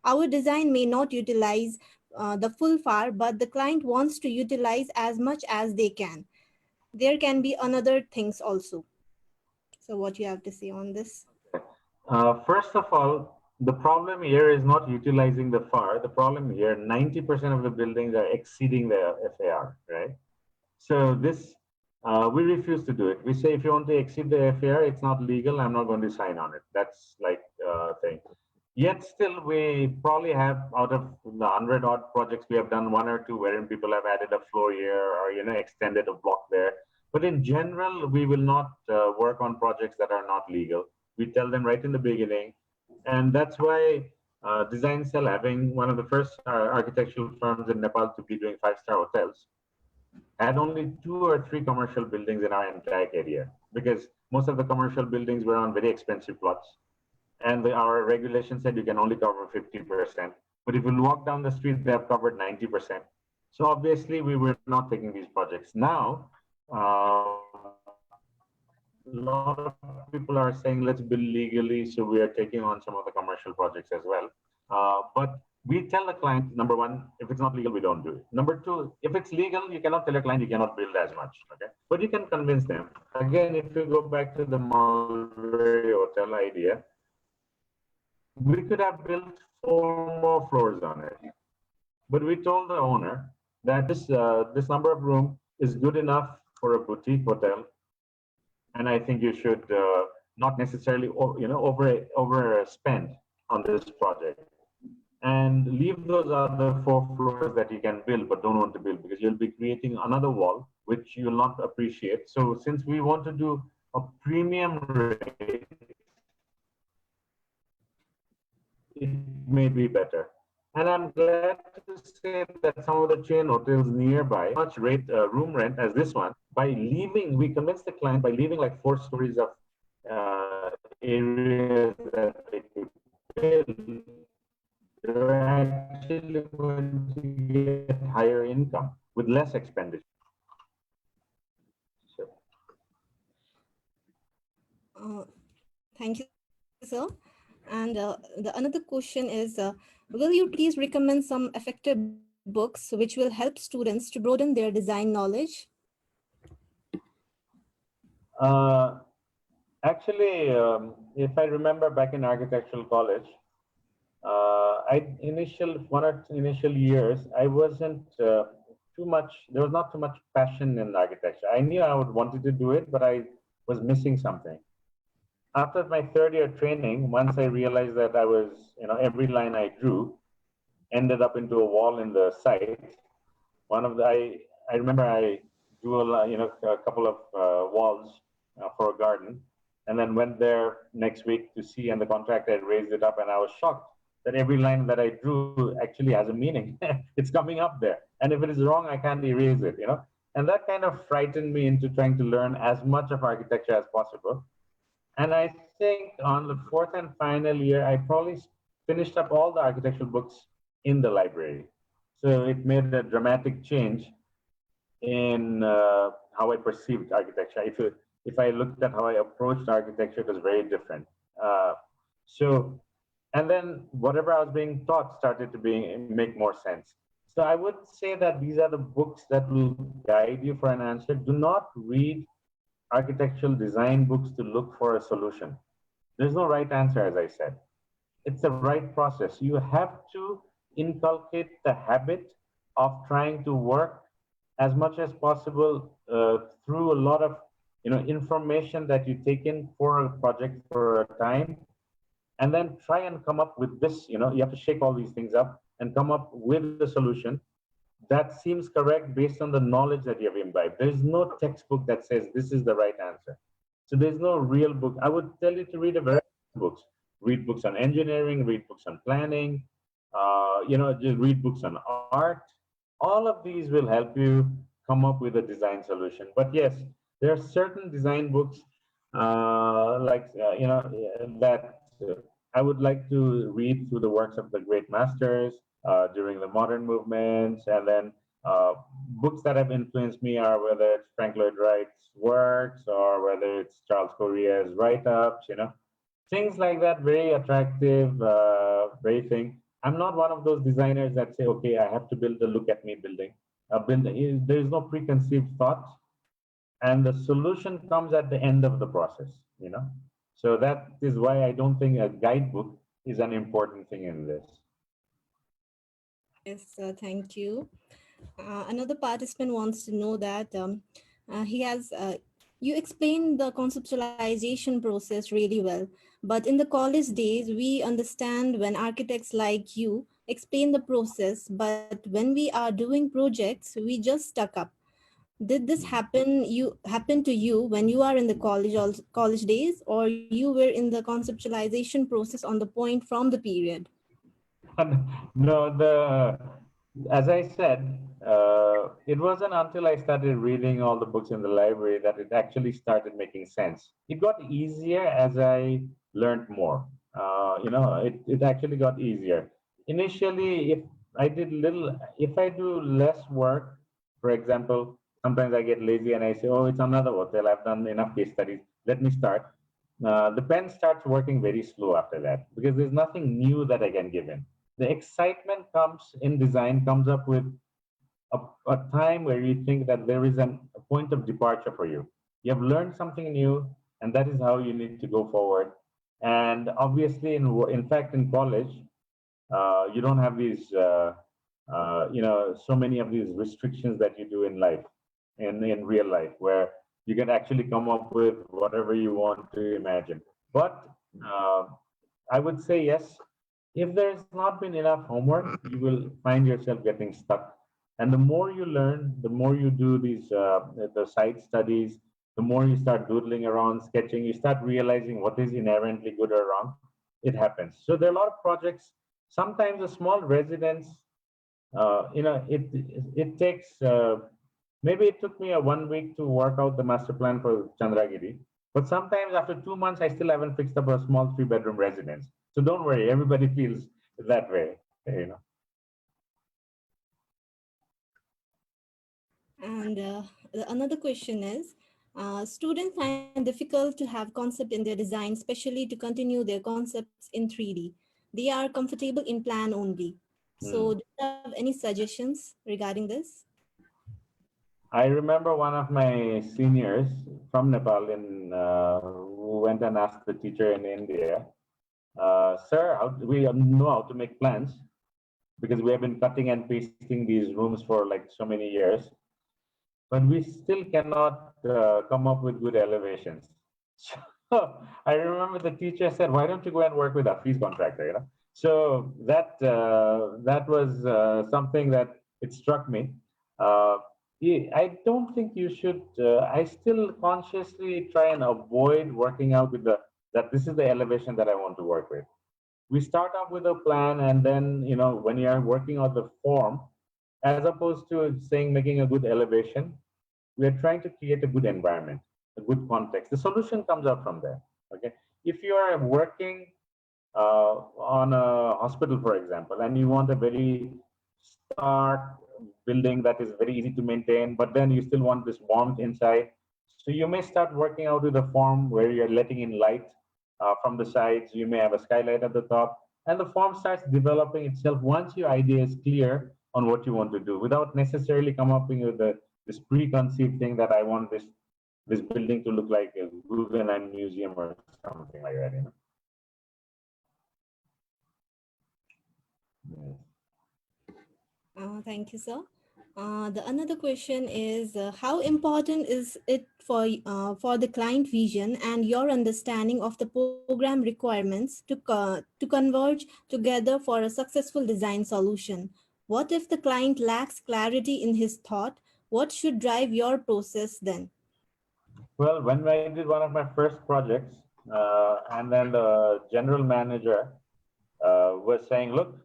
our design may not utilize the full FAR, but the client wants to utilize as much as they can. There can be another things also. So what you have to say on this? First of all, the problem here is not utilizing the FAR. The problem here, 90% of the buildings are exceeding the FAR, right? So this, we refuse to do it. We say if you want to exceed the FAR, it's not legal. I'm not going to sign on it. That's like thing. Yet still, we probably have out of the 100 odd projects we have done, one or two wherein people have added a floor here or extended a block there. But in general, we will not work on projects that are not legal. We tell them right in the beginning, and that's why Design Cell, having one of the first architectural firms in Nepal to be doing 5-star hotels, had only 2 or 3 commercial buildings in our entire area, because most of the commercial buildings were on very expensive plots. And our regulation said you can only cover 50%. But if you walk down the street, they have covered 90%. So obviously, we were not taking these projects. Now, a lot of people are saying, let's build legally. So we are taking on some of the commercial projects as well. But we tell the client, number one, if it's not legal, we don't do it. Number two, if it's legal, you cannot tell a client you cannot build as much, okay? But you can convince them. Again, if you go back to the Mulberry Hotel idea, we could have built 4 more floors on it. But we told the owner that this number of room is good enough for a boutique hotel, and I think you should not necessarily overspend on this project, and leave those other 4 floors that you can build but don't want to build, because you'll be creating another wall which you'll not appreciate. So since we want to do a premium rate, it may be better. And I'm glad to say that some of the chain hotels nearby much rate room rent as this one. By leaving, we convinced the client by leaving like 4 stories of areas that they could build, they're actually going to get higher income with less expenditure. Thank you, sir. And the another question is, will you please recommend some effective books which will help students to broaden their design knowledge? Actually, if I remember back in architectural college, one or two initial years, I wasn't too much. There was not too much passion in architecture. I knew I would wanted to do it, but I was missing something. After my 3rd year training, once I realized that I was, every line I drew ended up into a wall in the site. I remember I do a couple of walls for a garden, and then went there next week to see, and the contractor had raised it up, and I was shocked that every line that I drew actually has a meaning. It's coming up there, and if it is wrong, I can't erase it. And that kind of frightened me into trying to learn as much of architecture as possible. And I think on the fourth and final year, I probably finished up all the architectural books in the library. So it made a dramatic change in how I perceived architecture. If I looked at how I approached architecture, it was very different. Uh, so, and then whatever I was being taught started to make more sense. So I would say that these are the books that will guide you for an answer. Do not read architectural design books to look for a solution. There's no right answer, as I said. It's the right process. You have to inculcate the habit of trying to work as much as possible through a lot of information that you take in for a project for a time, and then try and come up with this. You have to shake all these things up and come up with a solution that seems correct based on the knowledge that you have imbibed. There's no textbook that says this is the right answer. So there's no real book. I would tell you to read a variety of books. Read books on engineering, read books on planning, just read books on art. All of these will help you come up with a design solution. But yes, there are certain design books that I would like to read through the works of the great masters during the modern movements. And then books that have influenced me are whether it's Frank Lloyd Wright's works or whether it's Charles Correa's write-ups, things like that, very attractive, very thing. I'm not one of those designers that say, okay, I have to build a look at me building. There is no preconceived thought, and the solution comes at the end of the process. So that is why I don't think a guidebook is an important thing in this. Yes, thank you. Another participant wants to know that you explained the conceptualization process really well, but in the college days, we understand when architects like you explain the process, but when we are doing projects, we just stuck up. Did this happen to you when you are in the college days, or you were in the conceptualization process on the point from the period? No, as I said, it wasn't until I started reading all the books in the library that it actually started making sense. It got easier as I learned more. It actually got easier. Initially, if I do less work, for example, sometimes I get lazy and I say, oh, it's another hotel. I've done enough case studies. Let me start. The pen starts working very slow after that because there's nothing new that I can give in. The excitement comes up with a time where you think that there is a point of departure for you. You have learned something new, and that is how you need to go forward. And obviously, in fact, in college, you don't have these, so many of these restrictions that you do in life, in real life, where you can actually come up with whatever you want to imagine. But I would say yes, if there's not been enough homework, you will find yourself getting stuck. And the more you learn, the more you do the side studies, the more you start doodling around, sketching, you start realizing what is inherently good or wrong. It happens. So there are a lot of projects. Sometimes a small residence, it takes, maybe it took me a 1 week to work out the master plan for Chandragiri. But sometimes after 2 months, I still haven't fixed up a small 3-bedroom residence. So don't worry, everybody feels that way. And another question is, students find difficult to have concept in their design, especially to continue their concepts in 3D. They are comfortable in plan only. So do you have any suggestions regarding this? I remember one of my seniors from Nepal who went and asked the teacher in India, sir, we know how to make plans because we have been cutting and pasting these rooms for like so many years, but we still cannot come up with good elevations. So I remember the teacher said, why don't you go and work with a fees contractor? So that was something that it struck me. I don't think you should. I still consciously try and avoid working out with the that this is the elevation that I want to work with. We start off with a plan, and then when you are working out the form, as opposed to saying making a good elevation, we are trying to create a good environment, a good context. The solution comes out from there. Okay, if you are working on a hospital, for example, and you want a very stark building that is very easy to maintain, but then you still want this warmth inside. So you may start working out with a form where you're letting in light from the sides. You may have a skylight at the top, and the form starts developing itself once your idea is clear on what you want to do, without necessarily coming up with this preconceived thing that I want this building to look like a Guggenheim Museum or something like that. Yes. Thank you, sir. The another question is how important is it for the client vision and your understanding of the program requirements to converge together for a successful design solution? What if the client lacks clarity in his thought? What should drive your process then? Well, when I did one of my first projects, and then the general manager was saying, "Look,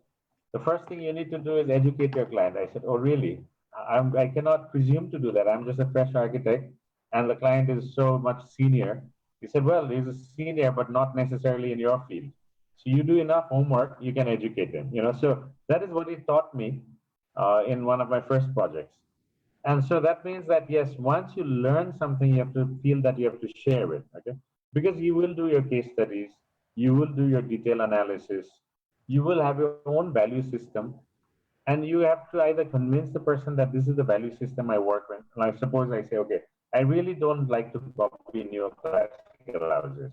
the first thing you need to do is educate your client." I said, "Oh, really? I cannot presume to do that. I'm just a fresh architect, and the client is so much senior." He said, "Well, he's a senior, but not necessarily in your field. So you do enough homework, you can educate him." So that is what he taught me in one of my first projects. And so that means that yes, once you learn something, you have to feel that you have to share it, okay? Because you will do your case studies, you will do your detail analysis, you will have your own value system, and you have to either convince the person that this is the value system I work with. Like suppose I say, okay, I really don't like to copy neoclassical houses,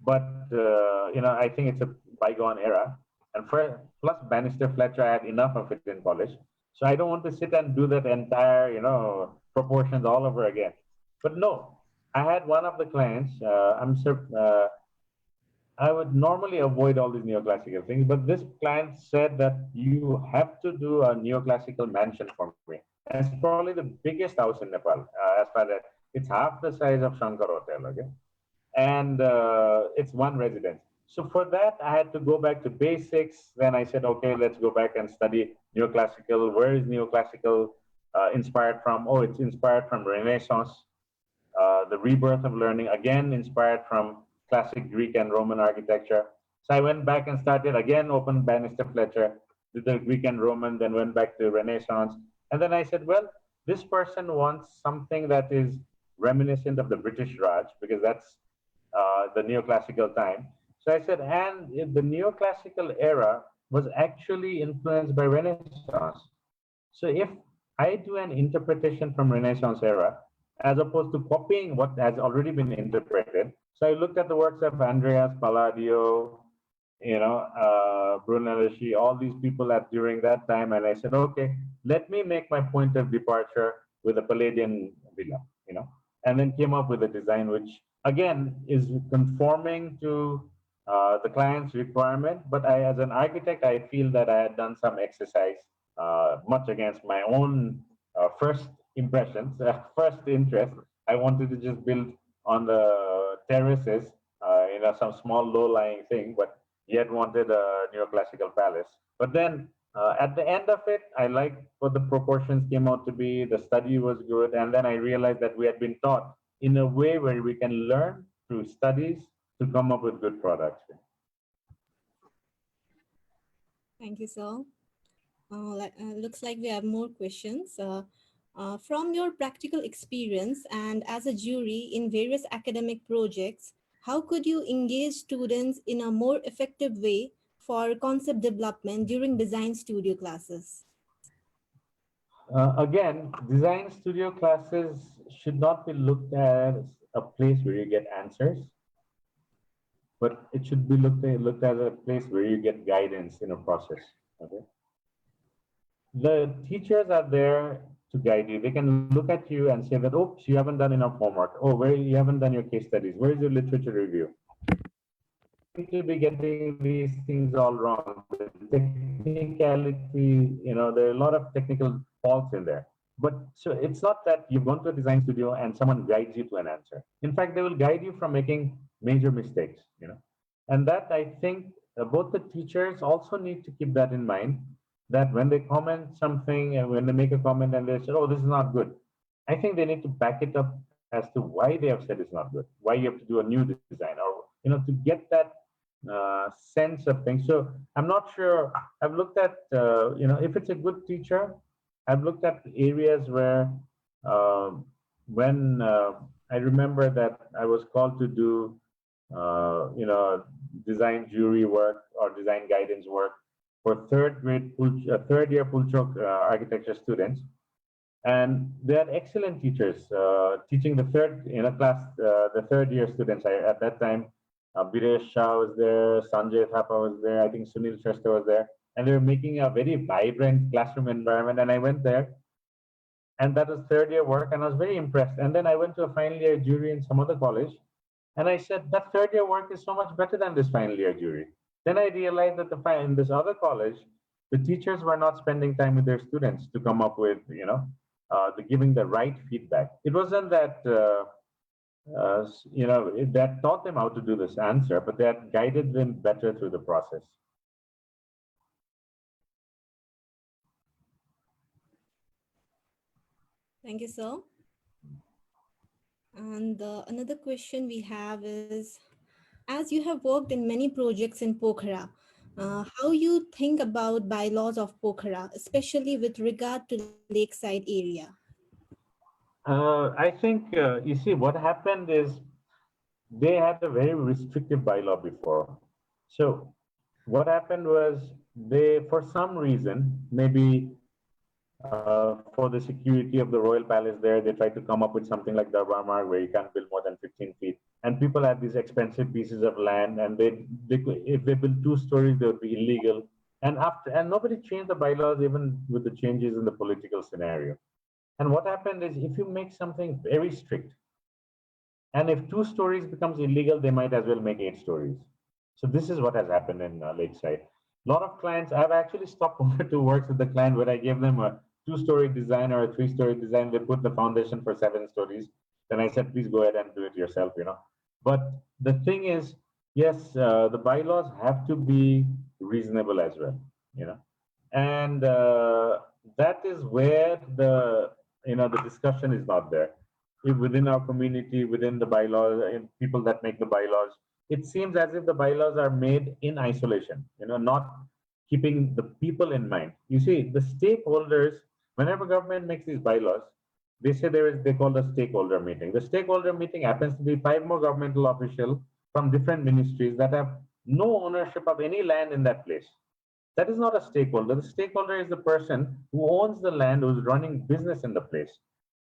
but I think it's a bygone era. And plus Bannister Fletcher, I had enough of it in college, so I don't want to sit and do that entire proportions all over again. But no, I had one of the clients. I would normally avoid all these neoclassical things, but this client said that you have to do a neoclassical mansion for me. And it's probably the biggest house in Nepal, as far as it's half the size of Shankar Hotel, okay? And it's one residence. So for that, I had to go back to basics. Then I said, okay, let's go back and study neoclassical. Where is neoclassical inspired from? Oh, it's inspired from Renaissance, the rebirth of learning, again inspired from classic Greek and Roman architecture. So I went back and started again, opened Bannister Fletcher, did the Greek and Roman, then went back to Renaissance. And then I said, well, this person wants something that is reminiscent of the British Raj, because that's the neoclassical time. So I said, and if the neoclassical era was actually influenced by Renaissance. So if I do an interpretation from Renaissance era, as opposed to copying what has already been interpreted. So I looked at the works of Andreas Palladio, Brunelleschi, all these people at during that time, and I said, okay, let me make my point of departure with a Palladian villa, and then came up with a design which again is conforming to the client's requirement. But as an architect, I feel that I had done some exercise, much against my own first impressions, first interest. I wanted to just build on the terraces, some small low-lying thing, but yet wanted a neoclassical palace. But then at the end of it, I liked what the proportions came out to be. The study was good, and then I realized that we had been taught in a way where we can learn through studies to come up with good products. Thank you, sir. Looks like we have more questions. From your practical experience and as a jury in various academic projects, how could you engage students in a more effective way for concept development during design studio classes? Again, design studio classes should not be looked at as a place where you get answers, but it should be looked at as a place where you get guidance in a process. Okay, the teachers are there to guide you. They can look at you and say that, oops, you haven't done enough homework. Oh, where you haven't done your case studies. Where is your literature review? You seem to be getting these things all wrong. The technicality, there are a lot of technical faults in there. But so it's not that you've gone to a design studio and someone guides you to an answer. In fact, they will guide you from making major mistakes, and that I think both the teachers also need to keep that in mind, that when they comment something and when they make a comment and they say, oh, this is not good, I think they need to back it up as to why they have said it's not good, why you have to do a new design, or to get that sense of things. So I'm not sure. I've looked at if it's a good teacher, I've looked at areas where when I remember that I was called to do design jury work or design guidance work for third year Pulchok architecture students, and they had excellent teachers teaching the class, the third year students. At that time, Biresh Shah was there, Sanjay Thapa was there, I think Sunil Shrestha was there, and they were making a very vibrant classroom environment. And I went there, and that was third year work, and I was very impressed. And then I went to a final year jury in some other college, and I said that third year work is so much better than this final year jury. Then I realized that in this other college, the teachers were not spending time with their students to come up with giving the right feedback. It wasn't that that taught them how to do this answer, but that guided them better through the process. Thank you, sir. And another question we have is, as you have worked in many projects in Pokhara, how you think about bylaws of Pokhara, especially with regard to lakeside area? I think you see what happened is they had a very restrictive bylaw before. So what happened was they, for some reason, maybe for the security of the royal palace there, they tried to come up with something like the Marg, where you can't build more than 15 feet. And people had these expensive pieces of land, and if they built 2 stories, they would be illegal. And nobody changed the bylaws, even with the changes in the political scenario. And what happened is, if you make something very strict, and if 2 stories becomes illegal, they might as well make 8 stories. So this is what has happened in Lakeside. A lot of clients, I've actually stopped over to work with the client where I gave them a 2-story design or a 3-story design. They put the foundation for 7 stories. Then I said, please go ahead and do it yourself. But the thing is, yes, the bylaws have to be reasonable as well. And that is where the discussion is not there. If within our community, within the bylaws, and people that make the bylaws, it seems as if the bylaws are made in isolation, not keeping the people in mind. You see, the stakeholders, whenever government makes these bylaws, they say they call a stakeholder meeting. The stakeholder meeting happens to be 5 more governmental officials from different ministries that have no ownership of any land in that place. That is not a stakeholder. The stakeholder is the person who owns the land, who's running business in the place.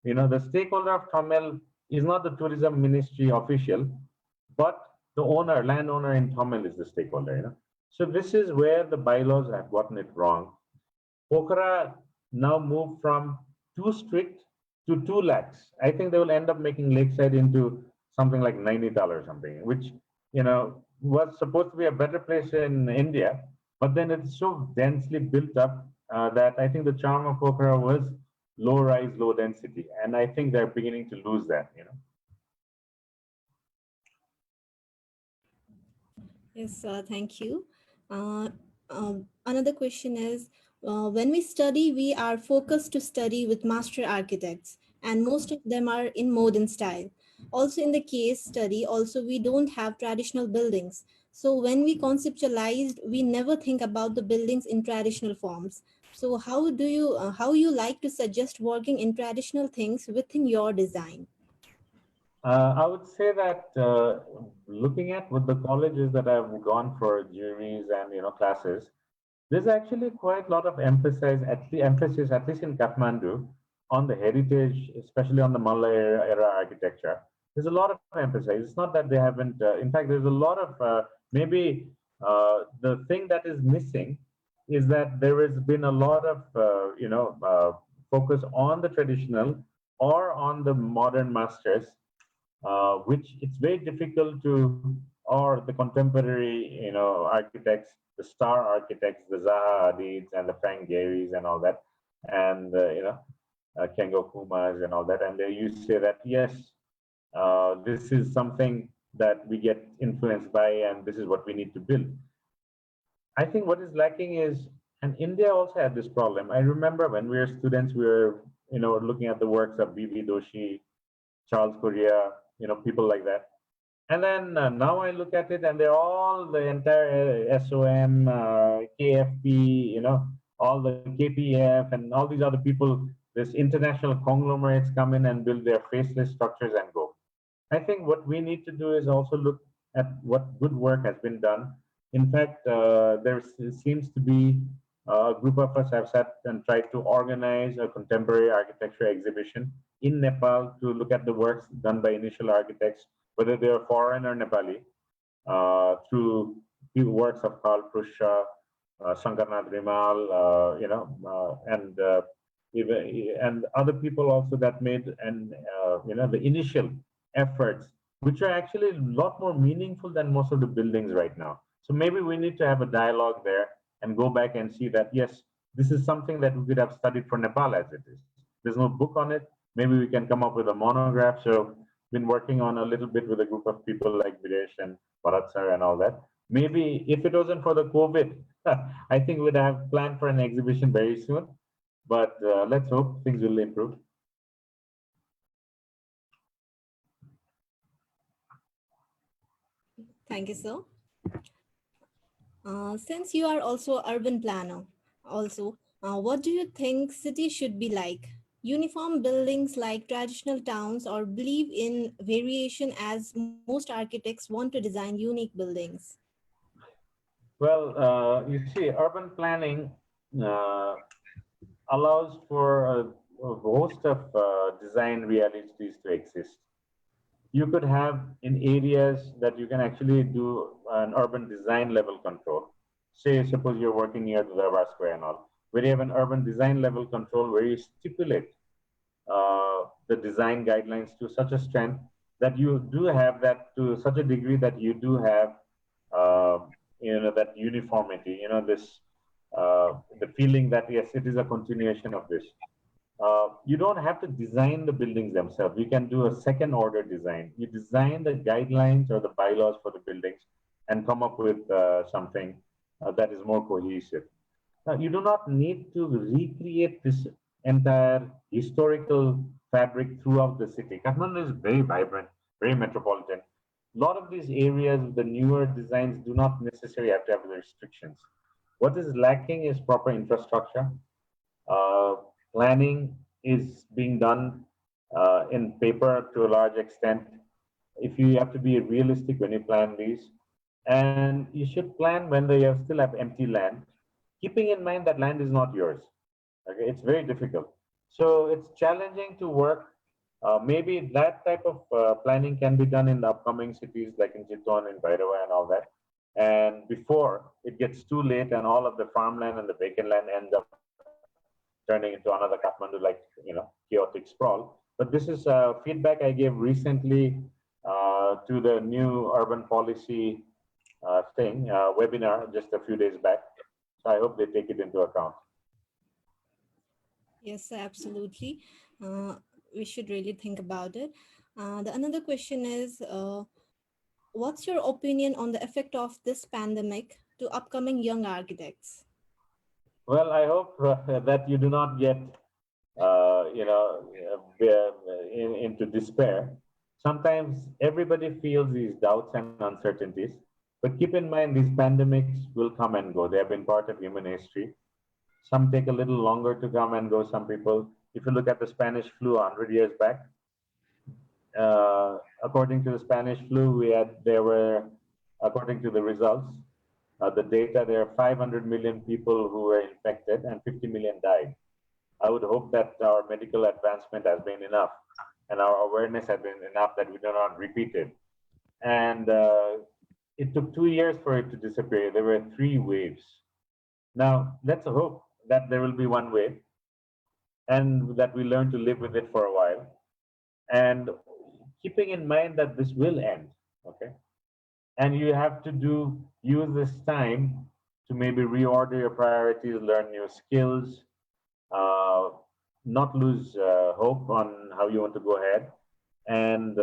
The stakeholder of Tamil is not the tourism ministry official, but the landowner in Tamil is the stakeholder. So this is where the bylaws have gotten it wrong. Pokhara now moved from too strict to 2 lakhs. I think they will end up making Lakeside into something like Nainital or something, which, was supposed to be a better place in India, but then it's so densely built up that I think the charm of Pokhara was low rise, low density. And I think they're beginning to lose that. Yes, thank you. Another question is, when we study, we are focused to study with master architects, and most of them are in modern style. Also, in the case study, also we don't have traditional buildings. So when we conceptualized, we never think about the buildings in traditional forms. So how you like to suggest working in traditional things within your design? I would say that looking at what the colleges that I've gone for juries and classes, there's actually quite a lot of emphasis, at least in Kathmandu, on the heritage, especially on the Malla era architecture. There's a lot of emphasis. It's not that they haven't. In fact, there's a lot of maybe the thing that is missing is that there has been a lot of focus on the traditional or on the modern masters, which it's very difficult to, or the contemporary, architects, the star architects, the Zaha Hadids and the Frank Gehry's and all that. And, Kengo Kumas and all that, and they used to say that yes, this is something that we get influenced by, and this is what we need to build. I think what is lacking is, and India also had this problem. I remember when we were students, we were looking at the works of B.V. Doshi, Charles Correa, people like that. And then now I look at it, and they're all the entire SOM, KFP, all the KPF, and all these other people. This international conglomerates come in and build their faceless structures and go. I think what we need to do is also look at what good work has been done. In fact, there seems to be a group of us have sat and tried to organize a contemporary architecture exhibition in Nepal to look at the works done by initial architects, whether they are foreign or Nepali, through the works of Karl Prussia, Shankarnath Rimal, and other people also that made the initial efforts, which are actually a lot more meaningful than most of the buildings right now. So maybe we need to have a dialogue there and go back and see that yes, this is something that we could have studied for Nepal as it is. There's no book on it. Maybe we can come up with a monograph. So been working on a little bit with a group of people like Videsh and Bharat sir and all that. Maybe if it wasn't for the COVID, I think we'd have planned for an exhibition very soon. But let's hope things will improve. Thank you, sir. Since you are also urban planner, also, what do you think cities should be like? Uniform buildings like traditional towns, or believe in variation as most architects want to design unique buildings? Well, you see, urban planning uh, allows for a host of design realities to exist. You could have in areas that you can actually do an urban design level control. Say, suppose you're working near the Darbar Square and all, where you have an urban design level control where you stipulate the design guidelines to such a strength that you do have that to such a degree that you do have uh, that uniformity, this the feeling that yes, it is a continuation of this. You don't have to design the buildings themselves. You can do a second order design. You design the guidelines or the bylaws for the buildings and come up with something that is more cohesive. Now, you do not need to recreate this entire historical fabric throughout the city. Kathmandu is very vibrant, very metropolitan. A lot of these areas, the newer designs do not necessarily have to have the restrictions. What is lacking is proper infrastructure. Uh, Planning is being done in paper to a large extent. If you have to be realistic when you plan these, and you should plan when they still have empty land, keeping in mind that land is not yours. Okay, it's very difficult. So it's challenging to work. Maybe that type of planning can be done in the upcoming cities like in Chittagong and Bhairava and all that. And before it gets too late and all of the farmland and the vacant land ends up turning into another Kathmandu like chaotic sprawl. But this is feedback I gave recently to the new urban policy webinar just a few days back. So I hope they take it into account. Yes, absolutely. We should really think about it. The another question is, what's your opinion on the effect of this pandemic to upcoming young architects? Well, I hope that you do not get, into despair. Sometimes everybody feels these doubts and uncertainties, but keep in mind these pandemics will come and go. They have been part of human history. Some take a little longer to come and go. Some people, if you look at the Spanish flu 100 years back, according to the Spanish flu, according to the results, the data, there are 500 million people who were infected and 50 million died. I would hope that our medical advancement has been enough and our awareness has been enough that we do not repeat it. And it took 2 years for it to disappear. There were 3 waves. Now, let's hope that there will be one wave and that we learn to live with it for a while. And keeping in mind that this will end, okay? And you have to use this time to maybe reorder your priorities, learn new skills, uh, not lose hope on how you want to go ahead, and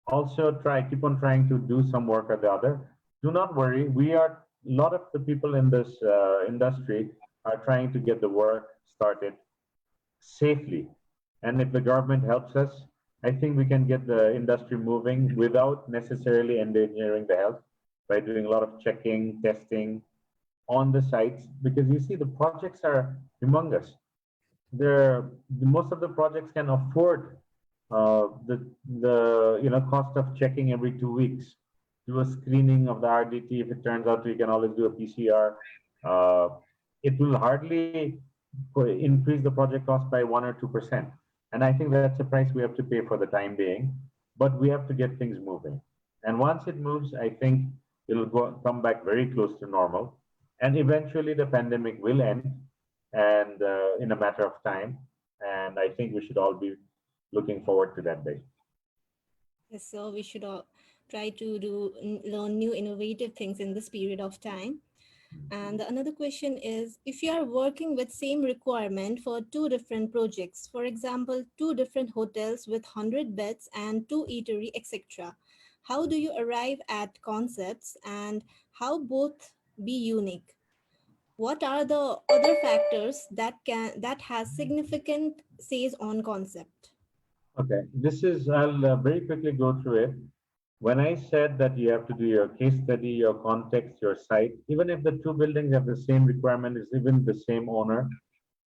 also keep on trying to do some work or the other. Do not worry. A lot of the people in this industry are trying to get the work started safely. And if the government helps us, I think we can get the industry moving without necessarily endangering the health by doing a lot of checking, testing on the sites. Because you see, the projects are humongous. Most of the projects can afford the cost of checking every 2 weeks, do a screening of the RDT. If it turns out we can always do a PCR, uh, it will hardly increase the project cost by 1 or 2%. And I think that's a price we have to pay for the time being. But we have to get things moving. And once it moves, I think come back very close to normal. And eventually the pandemic will end, and in a matter of time. And I think we should all be looking forward to that day. Yes, so we should all try to learn new innovative things in this period of time. And another question is, if you are working with same requirement for two different projects, for example, two different hotels with 100 beds and two eatery, etc., how do you arrive at concepts and how both be unique? What are the other factors that has significant says on concept? Okay, I'll very quickly go through it. When I said that you have to do your case study, your context, your site, even if the two buildings have the same requirement, it's even the same owner.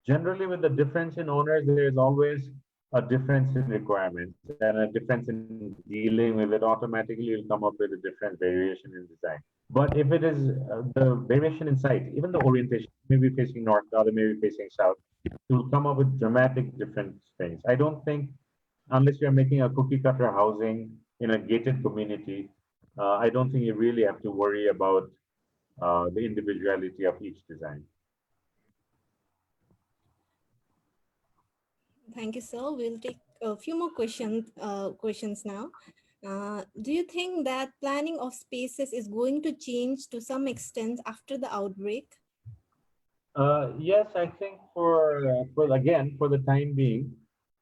Generally, with the difference in owners, there is always a difference in requirements and a difference in dealing with it. Automatically, you'll come up with a different variation in design. But if it is the variation in site, even the orientation, maybe facing north, the other maybe facing south, you'll come up with dramatic different things. I don't think, unless you're making a cookie cutter housing in a gated community, I don't think you really have to worry about the individuality of each design. Thank you, sir. We'll take a few more questions now. Do you think that planning of spaces is going to change to some extent after the outbreak? Yes, I think for the time being,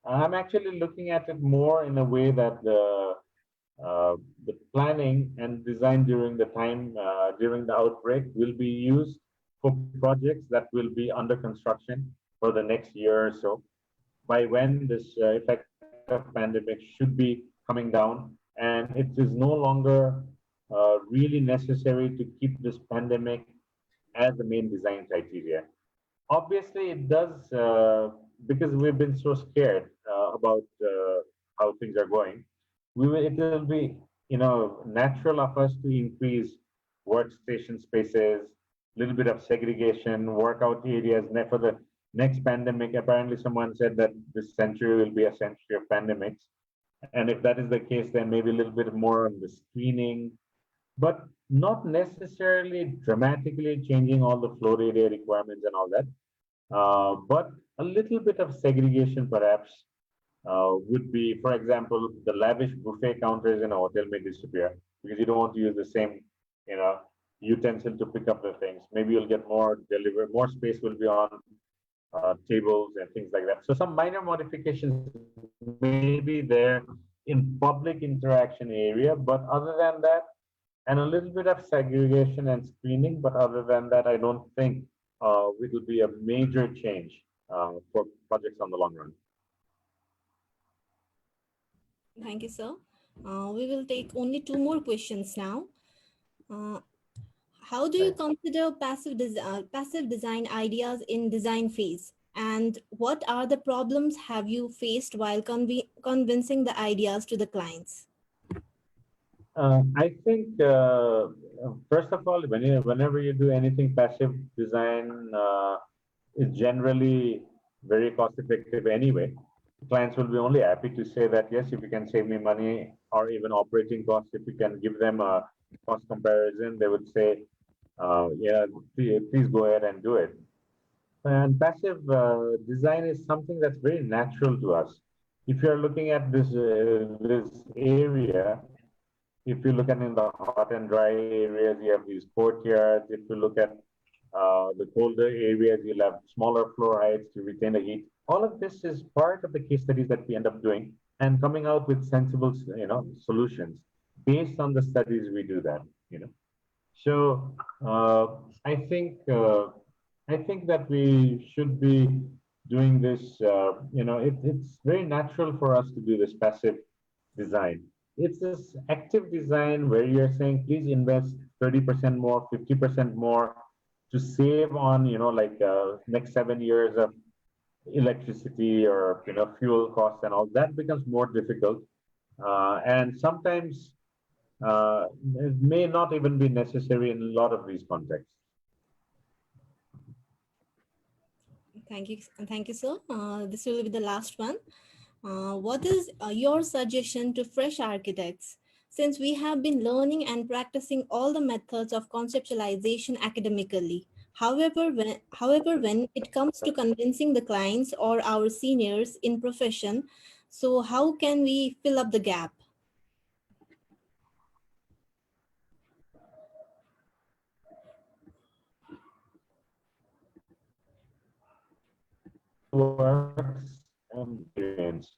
I'm actually looking at it more in a way that the planning and design during the outbreak will be used for projects that will be under construction for the next year or so, by when this effect of pandemic should be coming down, and it is no longer really necessary to keep this pandemic as the main design criteria. Obviously, it does, because we've been so scared about how things are going. It will be, natural of us to increase workstation spaces, a little bit of segregation, workout areas. For the next pandemic, apparently someone said that this century will be a century of pandemics. And if that is the case, then maybe a little bit more on the screening, but not necessarily dramatically changing all the floor area requirements and all that. But a little bit of segregation perhaps would be, for example, the lavish buffet counters in a hotel may disappear because you don't want to use the same, you know, utensil to pick up the things. Maybe you'll get more space will be on tables and things like that. So some minor modifications may be there in public interaction area, but other than that, and a little bit of segregation and screening, but other than that, I don't think it will be a major change for projects on the long run. Thank you, sir. We will take only two more questions now. Uh, how do you consider passive design ideas in design phase? And what are the problems have you faced while convincing the ideas to the clients? I think first of all, whenever you do anything passive design, it's generally very cost effective anyway. Clients will be only happy to say that yes, if you can save me money or even operating costs, if you can give them a cost comparison, they would say, yeah, please go ahead and do it. And passive design is something that's very natural to us. If you're looking at this area, if you look at in the hot and dry areas, you have these courtyards. If you look at The colder areas, you'll have smaller floor heights to retain the heat. All of this is part of the case studies that we end up doing and coming out with sensible, solutions based on the studies we do that, you know. So I think that we should be doing this. It's very natural for us to do this passive design. It's this active design where you're saying, please invest 30% more, 50% more to save on, like next 7 years of electricity or fuel costs and all. That becomes more difficult, and sometimes it may not even be necessary in a lot of these contexts. Thank you, sir. This will be the last one. What is your suggestion to fresh architects? Since we have been learning and practicing all the methods of conceptualization academically, however, when it comes to convincing the clients or our seniors in profession, so how can we fill up the gap? Works and experience.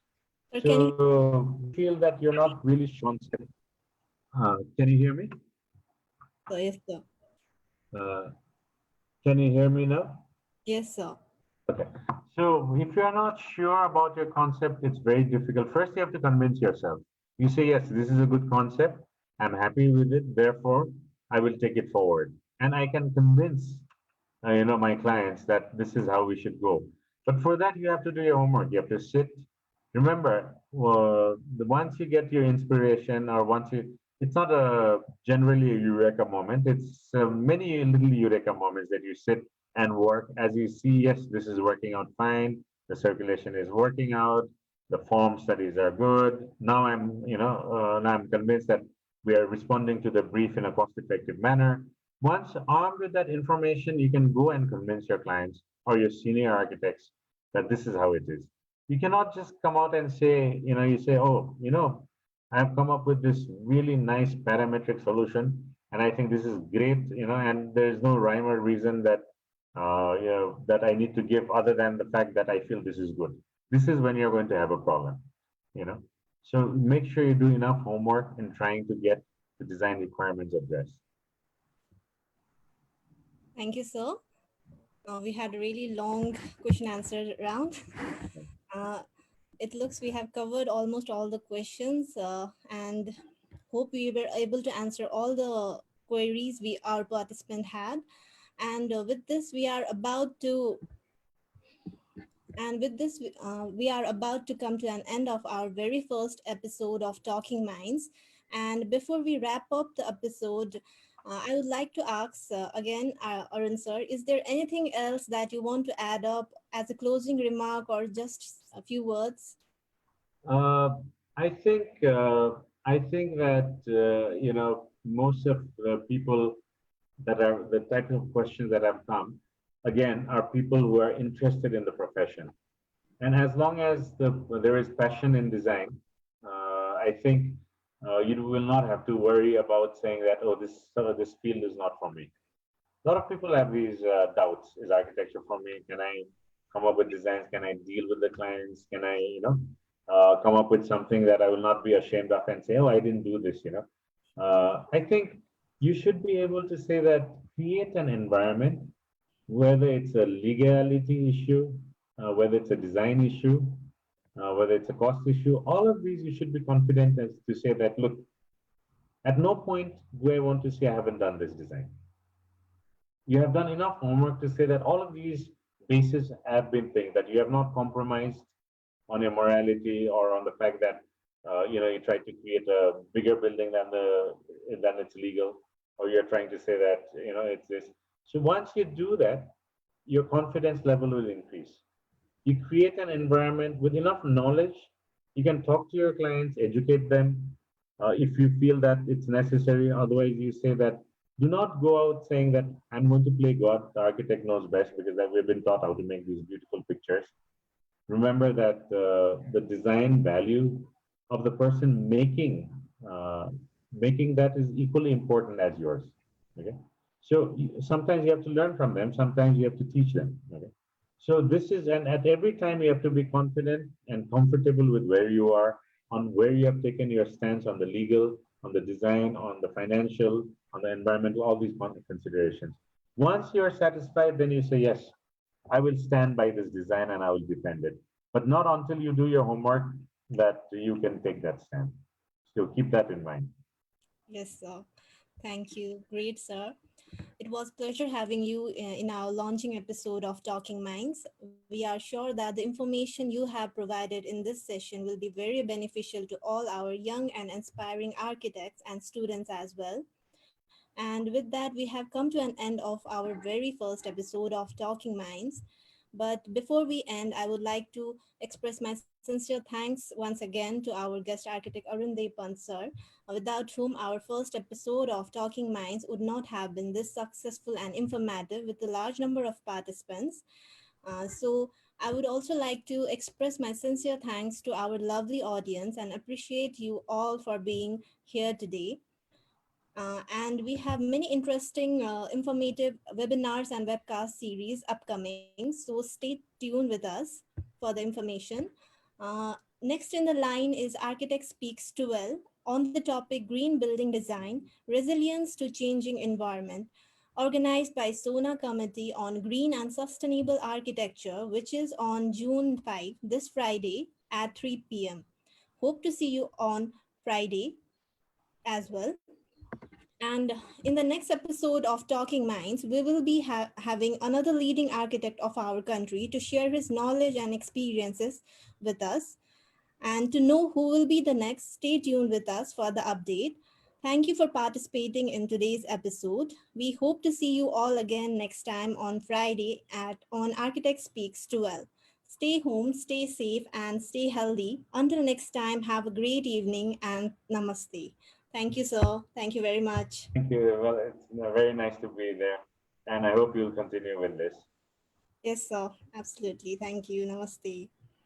Sir, can you? So you feel that you're not really sure. Can you hear me? Yes, sir. Uh, can you hear me now? Yes, sir. Okay. So if you're not sure about your concept, it's very difficult. First, you have to convince yourself. You say, yes, this is a good concept. I'm happy with it. Therefore, I will take it forward. And I can convince, my clients that this is how we should go. But for that, you have to do your homework. You have to sit. Remember, once you get your inspiration, or it's not a generally a eureka moment. It's many little eureka moments that you sit and work as you see, yes, this is working out fine. The circulation is working out. The form studies are good. Now I'm convinced that we are responding to the brief in a cost-effective manner. Once armed with that information, you can go and convince your clients or your senior architects that this is how it is. You cannot just come out and say, you say, oh, I've come up with this really nice parametric solution, and I think this is great, and there's no rhyme or reason that I need to give other than the fact that I feel this is good. This is when you're going to have a problem, you know. So make sure you do enough homework in trying to get the design requirements addressed. Thank you, sir. We had a really long question answer round. Uh, it looks we have covered almost all the questions, and hope we were able to answer all the queries our participant had. And with this, we are about to we are about to come to an end of our very first episode of Talking Minds. And before we wrap up the episode, I would like to ask again, Arun sir, is there anything else that you want to add up as a closing remark or just a few words? Uh, I think that most of the people that are the type of questions that have come again are people who are interested in the profession. And as long as there is passion in design, I think you will not have to worry about saying that, oh, this field is not for me. A lot of people have these doubts: is architecture for me? Can I come up with designs? Can I deal with the clients? Can I, come up with something that I will not be ashamed of and say, oh, I didn't do this? I think you should be able to say that, create an environment, whether it's a legality issue, whether it's a design issue, whether it's a cost issue, all of these you should be confident as to say that, look, at no point do I want to say I haven't done this design. You have done enough homework to say that all of these bases have been things that you have not compromised on your morality or on the fact that you try to create a bigger building than it's legal, or you're trying to say that it's this. So once you do that, your confidence level will increase. You create an environment with enough knowledge. You can talk to your clients, educate them if you feel that it's necessary. Otherwise, you say that, do not go out saying that I'm going to play God, the architect knows best, because that we've been taught how to make these beautiful pictures. Remember that the design value of the person making that is equally important as yours. Okay. So sometimes you have to learn from them, sometimes you have to teach them. Okay? So this is, and at every time you have to be confident and comfortable with where you are, on where you have taken your stance on the legal, on the design, on the financial, on the environmental, all these considerations. Once you are satisfied, then you say, yes, I will stand by this design and I will defend it. But not until you do your homework that you can take that stand. So keep that in mind. Yes, sir. Thank you. Great, sir. It was pleasure having you in our launching episode of Talking Minds. We are sure that the information you have provided in this session will be very beneficial to all our young and aspiring architects and students as well. And with that, we have come to an end of our very first episode of Talking Minds. But before we end, I would like to express my sincere thanks once again to our guest architect Arun Depan sir, without whom our first episode of Talking Minds would not have been this successful and informative with a large number of participants. So I would also like to express my sincere thanks to our lovely audience and appreciate you all for being here today. And we have many interesting, informative webinars and webcast series upcoming. So stay tuned with us for the information. Next in the line is Architect Speaks 12 on the topic Green Building Design, Resilience to Changing Environment, organized by SONA Committee on Green and Sustainable Architecture, which is on June 5, this Friday at 3 p.m. Hope to see you on Friday as well. And in the next episode of Talking Minds, we will be having another leading architect of our country to share his knowledge and experiences with us. And to know who will be the next, stay tuned with us for the update. Thank you for participating in today's episode. We hope to see you all again next time on Friday at on Architect Speaks 12. Stay home, stay safe, and stay healthy. Until next time, have a great evening and namaste. Thank you, sir. Thank you very much. Thank you. Well, it's very nice to be there. And I hope you'll continue with this. Yes, sir. Absolutely. Thank you. Namaste.